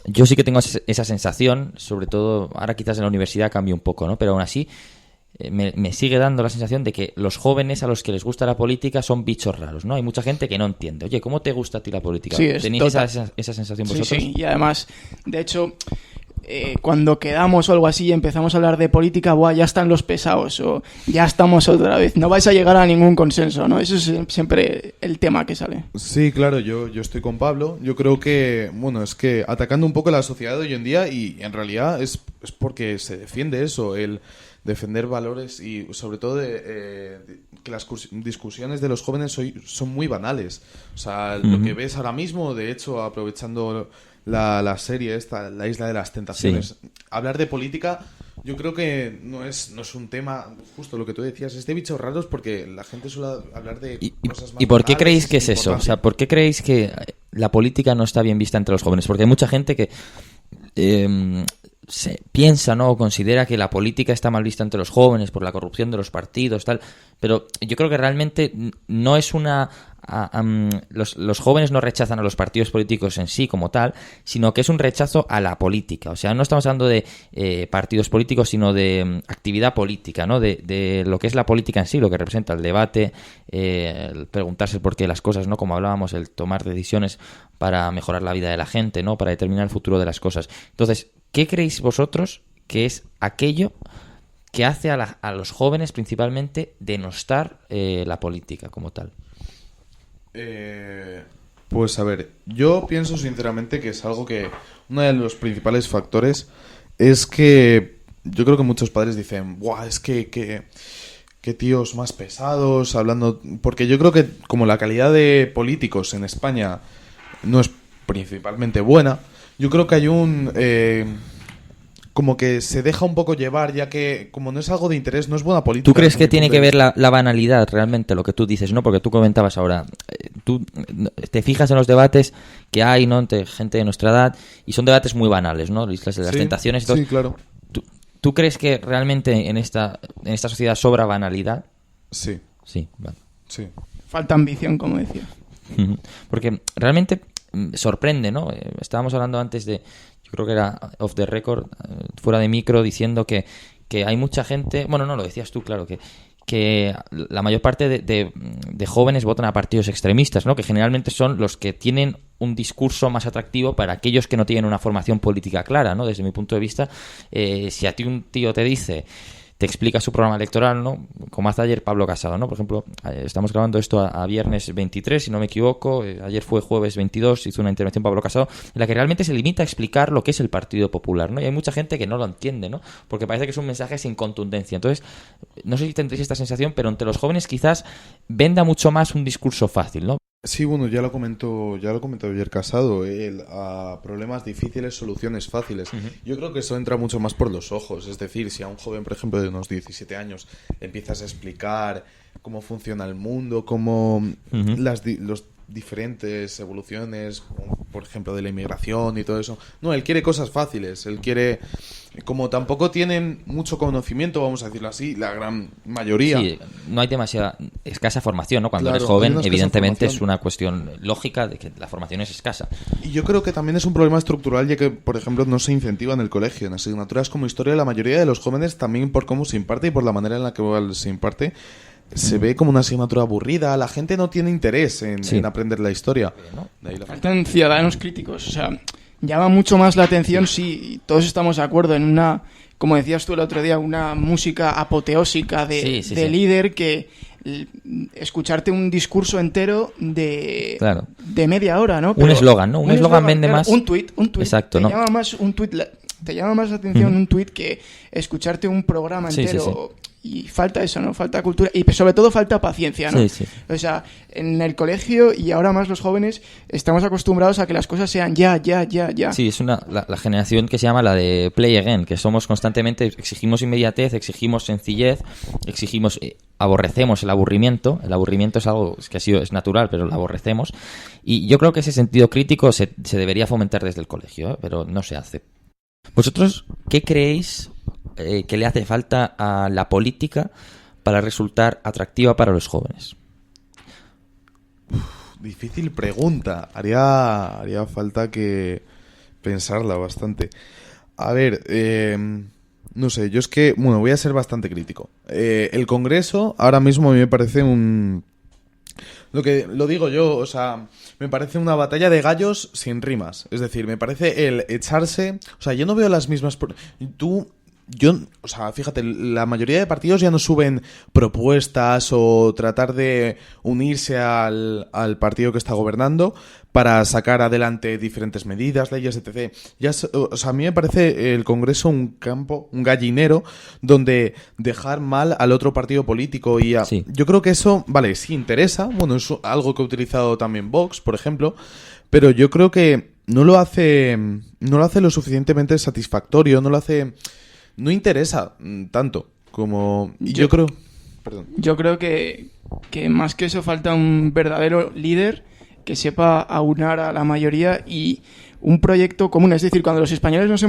[SPEAKER 2] yo sí que tengo esa sensación, sobre todo ahora quizás en la universidad cambie un poco, ¿no? Pero aún así me sigue dando la sensación de que los jóvenes a los que les gusta la política son bichos raros, ¿no? Hay mucha gente que no entiende. Oye, ¿cómo te gusta a ti la política?
[SPEAKER 7] Sí,
[SPEAKER 2] ¿Tenéis esa sensación vosotros?
[SPEAKER 7] Sí, y además, de hecho... cuando quedamos o algo así y empezamos a hablar de política, ya están los pesados o ya estamos otra vez, no vais a llegar a ningún consenso, ¿no? Eso es siempre el tema que sale.
[SPEAKER 5] Sí, claro, yo estoy con Pablo. Yo creo que, es que atacando un poco la sociedad de hoy en día, y en realidad es porque se defiende eso, el defender valores, y sobre todo que las discusiones de los jóvenes son muy banales. O sea, lo que ves ahora mismo, de hecho, aprovechando la serie esta, La Isla de las Tentaciones, sí. Hablar de política, yo creo que no es un tema, justo lo que tú decías, es de bichos raros, porque la gente suele hablar de cosas más...
[SPEAKER 2] ¿Y por qué creéis que es eso? O sea, ¿por qué creéis que la política no está bien vista entre los jóvenes? Porque hay mucha gente que se piensa, ¿no? O considera que la política está mal vista entre los jóvenes por la corrupción de los partidos, tal. Pero yo creo que realmente no es una... los jóvenes no rechazan a los partidos políticos en sí como tal, sino que es un rechazo a la política. O sea, no estamos hablando de partidos políticos, sino de actividad política, ¿no? De lo que es la política en sí, lo que representa el debate, el preguntarse por qué las cosas, ¿no? Como hablábamos, el tomar decisiones para mejorar la vida de la gente, ¿no? Para determinar el futuro de las cosas. Entonces, ¿qué creéis vosotros que es aquello que hace a los jóvenes principalmente denostar la política como tal?
[SPEAKER 5] Pues a ver, yo pienso sinceramente que es algo que uno de los principales factores es que yo creo que muchos padres dicen, ¡buah! Es que tíos más pesados hablando, porque yo creo que como la calidad de políticos en España no es principalmente buena, yo creo que hay como que se deja un poco llevar, ya que como no es algo de interés, no es buena política.
[SPEAKER 2] ¿Tú crees que tiene que ver la banalidad realmente, lo que tú dices, no? Porque tú comentabas ahora, tú te fijas en los debates que hay, ¿no? Entre gente de nuestra edad, y son debates muy banales, ¿no? Las tentaciones y todo.
[SPEAKER 5] Sí, claro.
[SPEAKER 2] ¿Tú crees que realmente en esta sociedad sobra banalidad?
[SPEAKER 5] Sí.
[SPEAKER 2] Sí, vale.
[SPEAKER 5] Sí.
[SPEAKER 7] Falta ambición, como decía.
[SPEAKER 2] Porque realmente sorprende, ¿no? Estábamos hablando antes de... Yo creo que era off the record, fuera de micro, diciendo que hay mucha gente... Bueno, no, lo decías tú, claro, que que la mayor parte de jóvenes votan a partidos extremistas, ¿no? Que generalmente son los que tienen un discurso más atractivo para aquellos que no tienen una formación política clara, ¿no? Desde mi punto de vista, si a ti un tío te explica su programa electoral, ¿no? Como hace ayer Pablo Casado, ¿no? Por ejemplo, estamos grabando esto a viernes 23, si no me equivoco, ayer fue jueves 22, hizo una intervención Pablo Casado, en la que realmente se limita a explicar lo que es el Partido Popular, ¿no? Y hay mucha gente que no lo entiende, ¿no? Porque parece que es un mensaje sin contundencia. Entonces, no sé si tendréis esta sensación, pero entre los jóvenes quizás venda mucho más un discurso fácil, ¿no?
[SPEAKER 8] Sí, bueno, ya lo comentó ayer Casado, a problemas difíciles, soluciones fáciles. Uh-huh. Yo creo que eso entra mucho más por los ojos, es decir, si a un joven, por ejemplo, de unos 17 años, empiezas a explicar cómo funciona el mundo, cómo uh-huh. los diferentes evoluciones, por ejemplo, de la inmigración y todo eso. No, él quiere cosas fáciles, él quiere... Como tampoco tienen mucho conocimiento, vamos a decirlo así, la gran mayoría.
[SPEAKER 2] Sí, no hay demasiada escasa formación, ¿no? Cuando eres joven, evidentemente es una cuestión lógica de que la formación es escasa.
[SPEAKER 8] Y yo creo que también es un problema estructural, ya que, por ejemplo, no se incentiva en el colegio. En asignaturas como historia, la mayoría de los jóvenes, también por cómo se imparte y por la manera en la que se imparte, se ve como una asignatura aburrida. La gente no tiene interés en aprender la historia.
[SPEAKER 7] Faltan ciudadanos críticos, o sea... Llama mucho más la atención si todos estamos de acuerdo en una, como decías tú el otro día, una música apoteósica de líder, que escucharte un discurso entero de media hora, ¿no?
[SPEAKER 2] Pero un eslogan, ¿no? Un eslogan vende más.
[SPEAKER 7] Un tuit.
[SPEAKER 2] Exacto,
[SPEAKER 7] te llama más un tuit. Te llama más la atención un tuit que escucharte un programa entero. Sí. Y falta eso, ¿no? Falta cultura y sobre todo falta paciencia, ¿no?
[SPEAKER 2] Sí.
[SPEAKER 7] O sea, en el colegio y ahora más los jóvenes estamos acostumbrados a que las cosas sean ya.
[SPEAKER 2] Sí, es la generación que se llama la de play again, que somos constantemente, exigimos inmediatez, exigimos sencillez, aborrecemos el aburrimiento. El aburrimiento es algo que es natural, pero lo aborrecemos. Y yo creo que ese sentido crítico se debería fomentar desde el colegio, ¿eh? Pero no se hace. ¿Vosotros qué creéis que le hace falta a la política para resultar atractiva para los jóvenes?
[SPEAKER 8] Difícil pregunta. Haría falta que pensarla bastante. A ver, no sé, yo es que, bueno, voy a ser bastante crítico. El Congreso ahora mismo a mí me parece lo digo yo, o sea, me parece una batalla de gallos sin rimas. Es decir, me parece el echarse... O sea, yo no veo las mismas... O sea, fíjate, la mayoría de partidos ya no suben propuestas o tratar de unirse al partido que está gobernando para sacar adelante diferentes medidas, leyes, etc. O sea, a mí me parece el Congreso un campo, un gallinero, donde dejar mal al otro partido político y yo creo que eso, vale, sí interesa, bueno, es algo que ha utilizado también Vox, por ejemplo, pero yo creo que no lo hace lo suficientemente satisfactorio, no interesa tanto como... Yo
[SPEAKER 7] creo que más que eso falta un verdadero líder que sepa aunar a la mayoría y un proyecto común. Es decir, cuando los españoles nos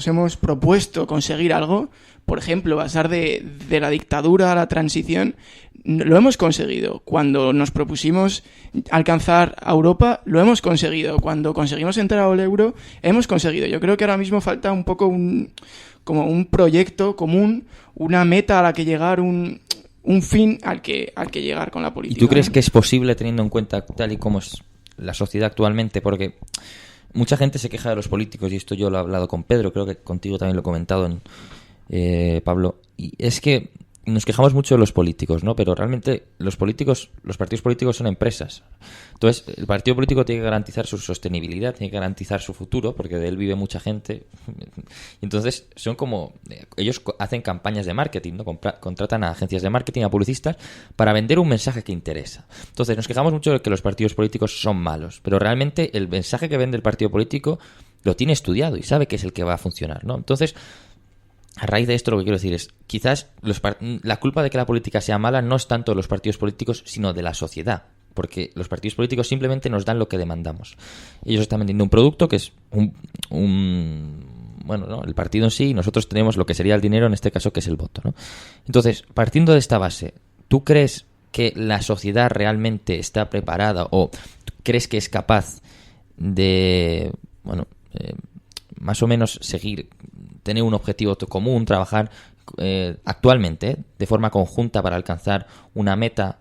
[SPEAKER 7] hemos propuesto conseguir algo, por ejemplo, pasar de la dictadura a la transición, lo hemos conseguido. Cuando nos propusimos alcanzar a Europa, lo hemos conseguido. Cuando conseguimos entrar al euro, hemos conseguido. Yo creo que ahora mismo falta un poco como un proyecto común, una meta a la que llegar, un fin al que llegar con la política.
[SPEAKER 2] ¿Y tú crees que es posible teniendo en cuenta tal y como es la sociedad actualmente? Porque mucha gente se queja de los políticos, y esto yo lo he hablado con Pedro, creo que contigo también lo he comentado, Pablo, y es que nos quejamos mucho de los políticos, ¿no? Pero realmente los partidos políticos son empresas. Entonces, el partido político tiene que garantizar su sostenibilidad, tiene que garantizar su futuro, porque de él vive mucha gente. Entonces, son como... Ellos hacen campañas de marketing, ¿no? Contratan a agencias de marketing, a publicistas, para vender un mensaje que interesa. Entonces, nos quejamos mucho de que los partidos políticos son malos, pero realmente el mensaje que vende el partido político lo tiene estudiado y sabe que es el que va a funcionar, ¿no? Entonces... A raíz de esto lo que quiero decir es, quizás la culpa de que la política sea mala no es tanto de los partidos políticos, sino de la sociedad. Porque los partidos políticos simplemente nos dan lo que demandamos. Ellos están vendiendo un producto que es bueno, ¿no? El partido en sí, y nosotros tenemos lo que sería el dinero, en este caso, que es el voto, ¿no? Entonces, partiendo de esta base, ¿tú crees que la sociedad realmente está preparada o crees que es capaz de, bueno, más o menos tener un objetivo común, trabajar actualmente, de forma conjunta para alcanzar una meta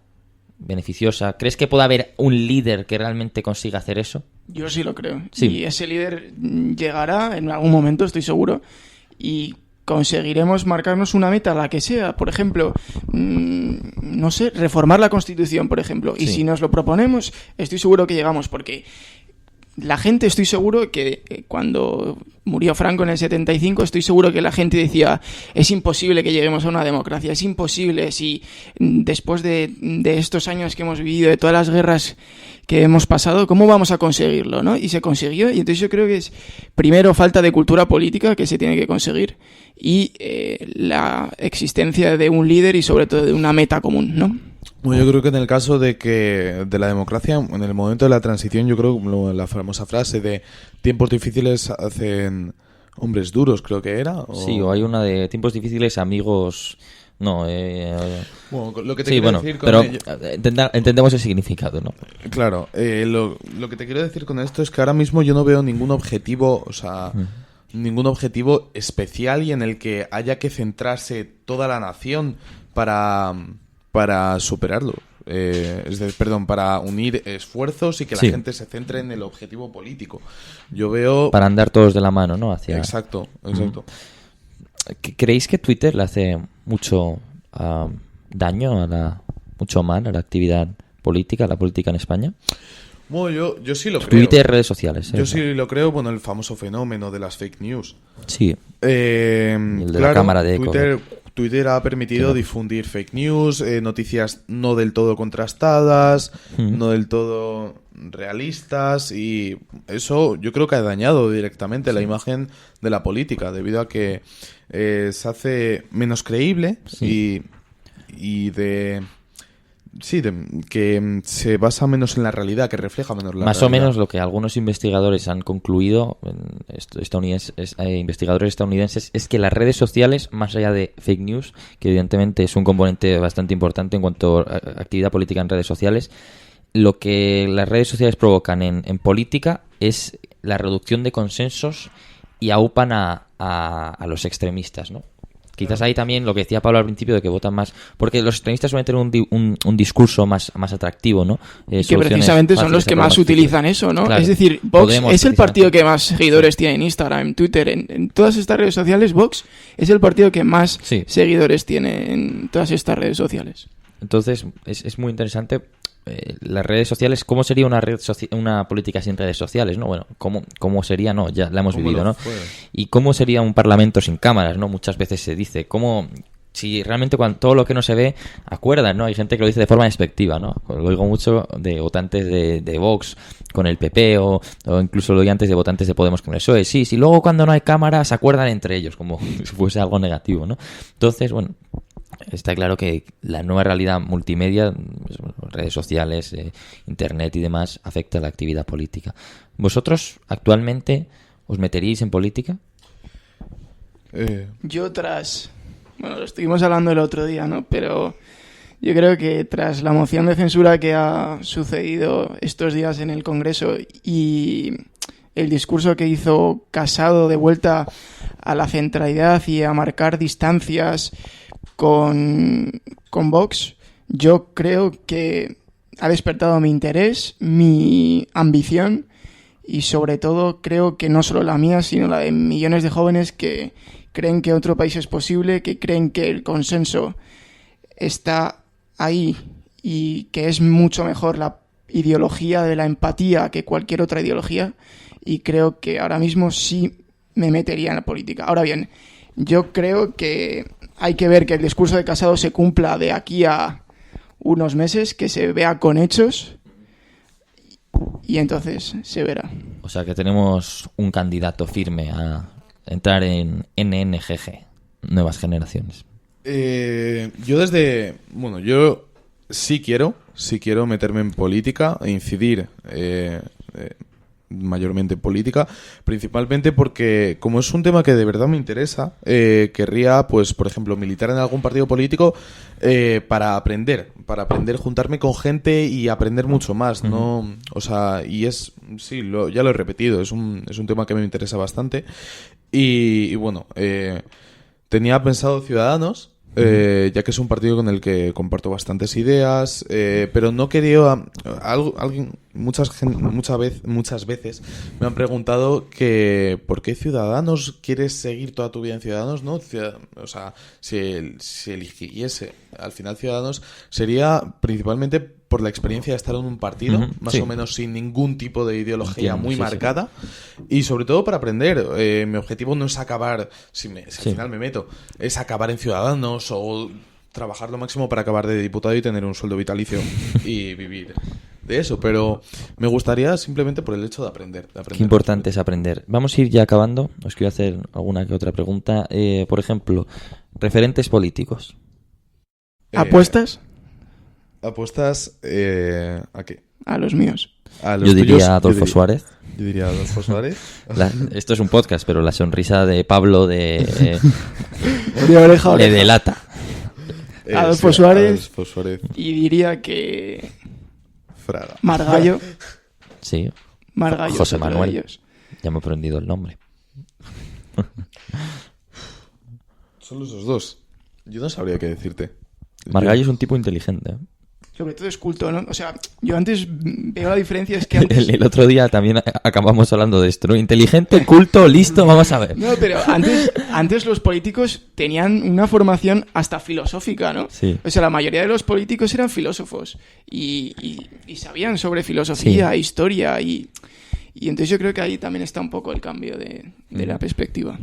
[SPEAKER 2] beneficiosa? ¿Crees que puede haber un líder que realmente consiga hacer eso?
[SPEAKER 7] Yo sí lo creo.
[SPEAKER 2] Sí.
[SPEAKER 7] Y ese líder llegará en algún momento, estoy seguro, y conseguiremos marcarnos una meta, la que sea. Por ejemplo, no sé, reformar la Constitución, por ejemplo. Y si nos lo proponemos, estoy seguro que llegamos, porque la gente, estoy seguro que cuando murió Franco en el 75, estoy seguro que la gente decía, es imposible que lleguemos a una democracia, es imposible. Si después de estos años que hemos vivido, de todas las guerras que hemos pasado, ¿cómo vamos a conseguirlo, no? Y se consiguió, y entonces yo creo que es primero falta de cultura política, que se tiene que conseguir, y la existencia de un líder y sobre todo de una meta común, ¿no?
[SPEAKER 8] Bueno, yo creo que en el caso de la democracia, en el momento de la transición, yo creo que la famosa frase de tiempos difíciles hacen hombres duros, creo que era.
[SPEAKER 2] Sí, o hay una de tiempos difíciles, amigos... No,
[SPEAKER 8] bueno, lo que te
[SPEAKER 2] sí,
[SPEAKER 8] quiero
[SPEAKER 2] bueno,
[SPEAKER 8] decir con
[SPEAKER 2] pero
[SPEAKER 8] ello...
[SPEAKER 2] entendemos el significado, ¿no?
[SPEAKER 8] Claro, lo que te quiero decir con esto es que ahora mismo yo no veo ningún objetivo, o sea, ningún objetivo especial y en el que haya que centrarse toda la nación para superarlo. Para unir esfuerzos y que la gente se centre en el objetivo político. Yo veo...
[SPEAKER 2] Para andar todos de la mano, ¿no? Hacia...
[SPEAKER 8] Exacto.
[SPEAKER 2] ¿Creéis que Twitter le hace mucho daño, mucho mal a la actividad política, a la política en España?
[SPEAKER 8] Bueno, yo sí lo creo.
[SPEAKER 2] Twitter, redes sociales.
[SPEAKER 8] Yo sí lo creo, bueno, el famoso fenómeno de las fake news.
[SPEAKER 2] Sí.
[SPEAKER 8] El
[SPEAKER 2] de la cámara de eco.
[SPEAKER 8] Twitter ha permitido difundir fake news, noticias no del todo contrastadas, no del todo realistas, y eso yo creo que ha dañado directamente la imagen de la política, debido a que se hace menos creíble y que se basa menos en la realidad, que refleja menos la
[SPEAKER 2] Más
[SPEAKER 8] realidad.
[SPEAKER 2] o menos lo que algunos investigadores han concluido, investigadores estadounidenses, es que las redes sociales, más allá de fake news, que evidentemente es un componente bastante importante en cuanto a actividad política en redes sociales, lo que las redes sociales provocan en política es la reducción de consensos y aupan a los extremistas, ¿no? Quizás ahí también lo que decía Pablo al principio de que votan más, porque los extremistas suelen tener un discurso más atractivo, ¿no?
[SPEAKER 7] Y que precisamente son los que más utilizan eso, ¿no?
[SPEAKER 2] Claro.
[SPEAKER 7] Es decir, Vox es el partido que más seguidores tiene en Instagram, en Twitter, en todas estas redes sociales. Vox es el partido que más seguidores tiene en todas estas redes sociales.
[SPEAKER 2] Entonces es muy interesante las redes sociales. ¿Cómo sería una política sin redes sociales, no? Bueno, ¿cómo sería? No, ya la hemos vivido, ¿no? Y ¿cómo sería un parlamento sin cámaras, no? Muchas veces se dice, ¿cómo? Si realmente cuando todo lo que no se ve acuerdan, ¿no? Hay gente que lo dice de forma despectiva, ¿no? Lo oigo mucho de votantes de Vox con el PP o incluso lo oí antes de votantes de Podemos con el PSOE. Sí, luego cuando no hay cámaras se acuerdan entre ellos, como si fuese algo negativo, ¿no? Entonces, bueno, está claro que la nueva realidad multimedia, redes sociales, internet y demás, afecta a la actividad política. ¿Vosotros actualmente os meteríais en política?
[SPEAKER 7] Yo bueno, lo estuvimos hablando el otro día, ¿no? Pero yo creo que tras la moción de censura que ha sucedido estos días en el Congreso y el discurso que hizo Casado de vuelta a la centralidad y a marcar distancias con Vox, yo creo que ha despertado mi interés, mi ambición y sobre todo creo que no solo la mía, sino la de millones de jóvenes que creen que otro país es posible, que creen que el consenso está ahí y que es mucho mejor la ideología de la empatía que cualquier otra ideología, y creo que ahora mismo sí me metería en la política. Ahora bien, yo creo que hay que ver que el discurso de Casado se cumpla de aquí a unos meses, que se vea con hechos y entonces se verá.
[SPEAKER 2] O sea que tenemos un candidato firme a entrar en NNGG, Nuevas Generaciones.
[SPEAKER 8] Yo sí quiero meterme en política e incidir mayormente en política, principalmente porque como es un tema que de verdad me interesa, querría, pues, por ejemplo, militar en algún partido político para aprender, juntarme con gente y aprender mucho más, ¿no? O sea, y ya lo he repetido, es un tema que me interesa bastante y bueno, tenía pensado Ciudadanos, ya que es un partido con el que comparto bastantes ideas, pero no quería... Muchas veces me han preguntado que ¿por qué Ciudadanos? ¿Quieres seguir toda tu vida en Ciudadanos? ¿No? O sea, si eligiese al final Ciudadanos, sería principalmente por la experiencia de estar en un partido, más o menos sin ningún tipo de ideología muy marcada, y sobre todo para aprender. Mi objetivo no es acabar, si al final me meto, es acabar en Ciudadanos o trabajar lo máximo para acabar de diputado y tener un sueldo vitalicio y vivir de eso, pero me gustaría simplemente por el hecho de aprender.
[SPEAKER 2] Qué importante es aprender. Vamos a ir ya acabando. Os quiero hacer alguna que otra pregunta. Por ejemplo, referentes políticos.
[SPEAKER 7] ¿Apuestas?
[SPEAKER 8] ¿Apuestas a qué?
[SPEAKER 7] A los míos.
[SPEAKER 2] Yo diría Adolfo Suárez.
[SPEAKER 8] Yo diría Adolfo Suárez.
[SPEAKER 2] Esto es un podcast, pero la sonrisa de Pablo
[SPEAKER 7] de oreja.
[SPEAKER 2] Le delata.
[SPEAKER 7] Adolfo Suárez.
[SPEAKER 2] Y
[SPEAKER 7] diría que...
[SPEAKER 8] Fraga.
[SPEAKER 7] Margallo.
[SPEAKER 2] Sí.
[SPEAKER 7] Margallo.
[SPEAKER 2] José Manuel. Ya me he aprendido el nombre.
[SPEAKER 8] Solo esos dos. Yo no sabría qué decirte.
[SPEAKER 2] Margallo es un tipo inteligente.
[SPEAKER 7] Sobre todo es culto, ¿no? O sea, yo antes veo la diferencia, es que antes...
[SPEAKER 2] El otro día también acabamos hablando de esto, ¿no? Inteligente, culto, listo, vamos a ver.
[SPEAKER 7] No, pero antes los políticos tenían una formación hasta filosófica, ¿no?
[SPEAKER 2] Sí.
[SPEAKER 7] O sea, la mayoría de los políticos eran filósofos y sabían sobre filosofía, historia y entonces yo creo que ahí también está un poco el cambio de la perspectiva.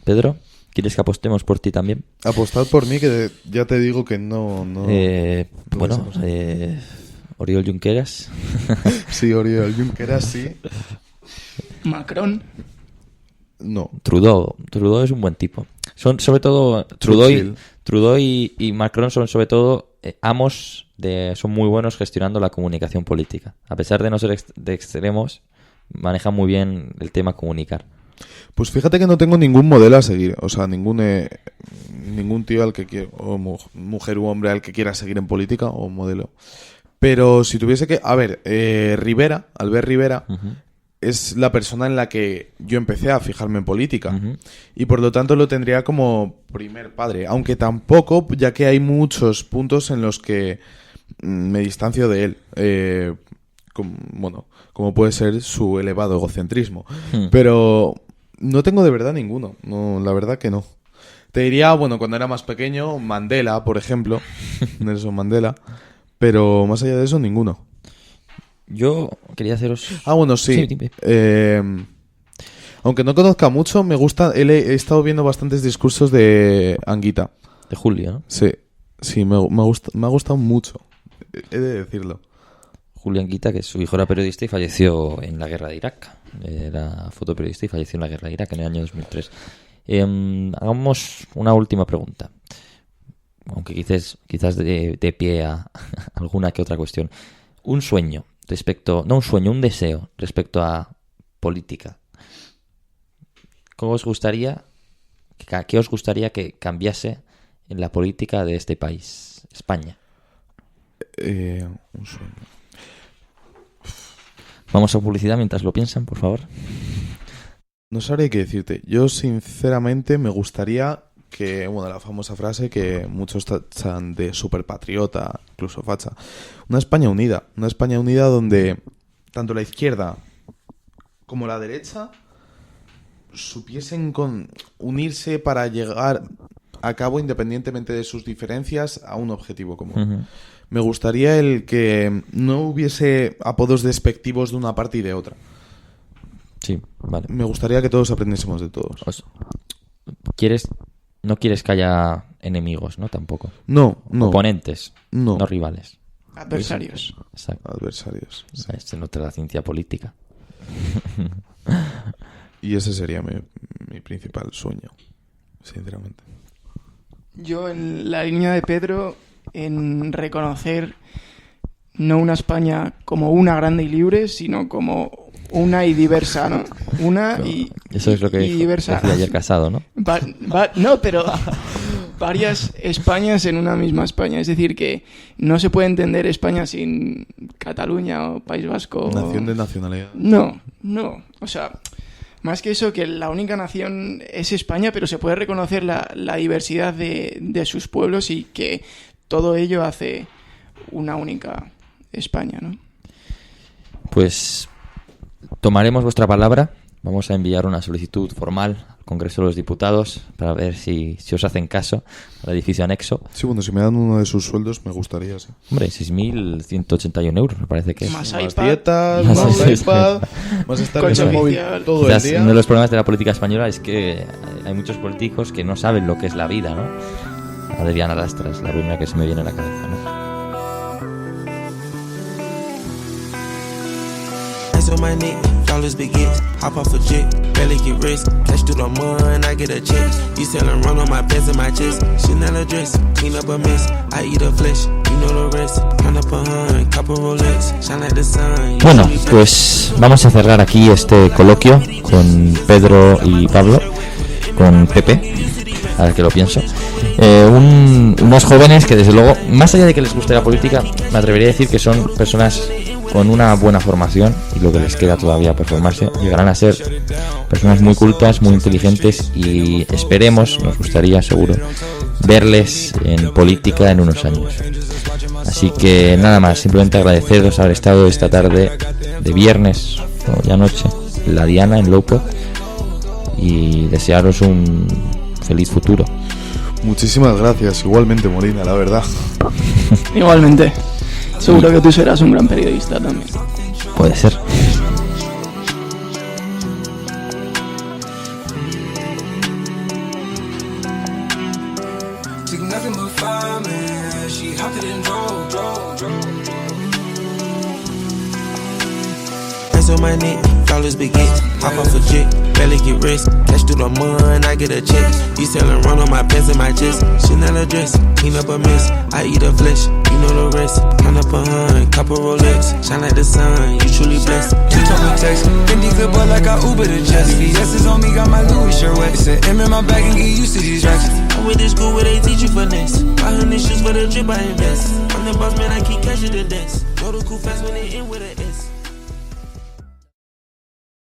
[SPEAKER 2] Pedro, ¿quieres que apostemos por ti también?
[SPEAKER 8] Apostad por mí, que ya te digo que no
[SPEAKER 2] bueno, Oriol Junqueras.
[SPEAKER 8] Sí, Oriol Junqueras, sí.
[SPEAKER 7] Macron.
[SPEAKER 8] No.
[SPEAKER 2] Trudeau es un buen tipo. Son sobre todo Trudeau y Macron son sobre todo son muy buenos gestionando la comunicación política. A pesar de no ser de extremos, manejan muy bien el tema comunicar.
[SPEAKER 8] Pues fíjate que no tengo ningún modelo a seguir, o sea, ningún tío al que quiera, o mujer u hombre al que quiera seguir en política o modelo. Pero si tuviese que, a ver, Albert Rivera, es la persona en la que yo empecé a fijarme en política y por lo tanto lo tendría como primer padre, aunque tampoco, ya que hay muchos puntos en los que me distancio de él, como puede ser su elevado egocentrismo, pero no tengo de verdad ninguno, no, la verdad que no. Te diría, bueno, cuando era más pequeño, Mandela, por ejemplo, Nelson Mandela, pero más allá de eso, ninguno.
[SPEAKER 2] Yo quería haceros...
[SPEAKER 8] bueno, sí. Aunque no conozca mucho, me gusta... He estado viendo bastantes discursos de Anguita.
[SPEAKER 2] De Julio, ¿no?
[SPEAKER 8] Sí, me ha gustado mucho. He de decirlo.
[SPEAKER 2] Julio Anguita, que su hijo era periodista y falleció en la guerra de Irak. Era fotoperiodista y falleció en la guerra de Irak en el año 2003. Hagamos una última pregunta. Aunque quizás de pie a alguna que otra cuestión. Un sueño un deseo respecto a política. ¿Qué os gustaría que cambiase en la política de este país, España?
[SPEAKER 8] Un sueño.
[SPEAKER 2] Vamos a publicidad mientras lo piensan, por favor.
[SPEAKER 8] No sabría qué decirte. Yo, sinceramente, me gustaría que, la famosa frase que muchos tachan de superpatriota, incluso facha, una España unida donde tanto la izquierda como la derecha supiesen unirse para llegar a cabo, independientemente de sus diferencias, a un objetivo común. Me gustaría el que no hubiese apodos despectivos de una parte y de otra.
[SPEAKER 2] Sí, vale.
[SPEAKER 8] Me gustaría que todos aprendiésemos de todos.
[SPEAKER 2] No quieres que haya enemigos, ¿no? Tampoco.
[SPEAKER 8] No.
[SPEAKER 2] Oponentes,
[SPEAKER 8] no
[SPEAKER 2] rivales.
[SPEAKER 7] Adversarios.
[SPEAKER 2] Exacto.
[SPEAKER 8] Adversarios.
[SPEAKER 2] Sí. Se nota la ciencia política.
[SPEAKER 8] Y ese sería mi principal sueño, sinceramente.
[SPEAKER 7] Yo, en la línea de Pedro, en reconocer no una España como una grande y libre, sino como una y diversa, ¿no?
[SPEAKER 2] Eso es lo que decía ayer Casado, ¿no?
[SPEAKER 7] No, pero varias Españas en una misma España. Es decir, que no se puede entender España sin Cataluña o País Vasco.
[SPEAKER 8] Nación de nacionalidad.
[SPEAKER 7] No. O sea, Más que eso, que la única nación es España, pero se puede reconocer la diversidad de sus pueblos y que todo ello hace una única España, ¿no?
[SPEAKER 2] Pues tomaremos vuestra palabra. Vamos a enviar una solicitud formal al Congreso de los Diputados para ver si os hacen caso al edificio anexo.
[SPEAKER 8] Sí, bueno, si me dan uno de sus sueldos me gustaría, sí.
[SPEAKER 2] Hombre, 6.181 euros me parece que es.
[SPEAKER 7] Más
[SPEAKER 8] Más
[SPEAKER 7] iPad.
[SPEAKER 8] dietas, más iPad, más estar en el móvil todo el
[SPEAKER 2] Quizás
[SPEAKER 8] día.
[SPEAKER 2] uno de los problemas de la política española es que hay muchos políticos que no saben lo que es la vida, ¿no? Adriana Lastra es la primera que se me viene a la cabeza, ¿no?
[SPEAKER 9] On my neck, dollars begins, hop off a jet, barely get rest, cash through the mud and I get a check, you selling run on my pants and my chest, Chanel a dress, clean up a mess, I eat a flesh, you know the rest, count up a hun, couple Rolex, shine like the sun.
[SPEAKER 2] Bueno, pues vamos a cerrar aquí este coloquio con Pedro y Pablo, con Pepe, ahora que lo pienso. Unos jóvenes que desde luego, más allá de que les guste la política, me atrevería a decir que son personas con una buena formación y lo que les queda todavía por formarse. Llegarán a ser personas muy cultas, muy inteligentes y esperemos, nos gustaría seguro, verles en política en unos años. Así que nada más, simplemente agradeceros haber estado esta tarde de viernes o ya noche en la Diana, en Lowpod, y desearos un feliz futuro.
[SPEAKER 8] Muchísimas gracias, igualmente Molina, la verdad.
[SPEAKER 7] Igualmente. Seguro que tú serás un gran periodista también.
[SPEAKER 2] Puede ser.
[SPEAKER 9] On my neck, dollars begin, hop off a jet, barely get rest, cash through the mud and I get a check, you selling run on my pants and my chest, Chanel a dress, clean up a mess, I eat a flesh, you know the rest, count up a hun, couple Rolex, shine like the sun, you truly blessed.
[SPEAKER 10] You talk with text, Fendi good boy like I Uber to Jess, VS is on me, got my Louis shirt wet, it's an M in my bag and get used to these racks.
[SPEAKER 9] I'm with this school where they teach you finesse, 500 shoes for the drip I invest, I'm the boss man, I keep cashing the desk, go to cool fast when they in with an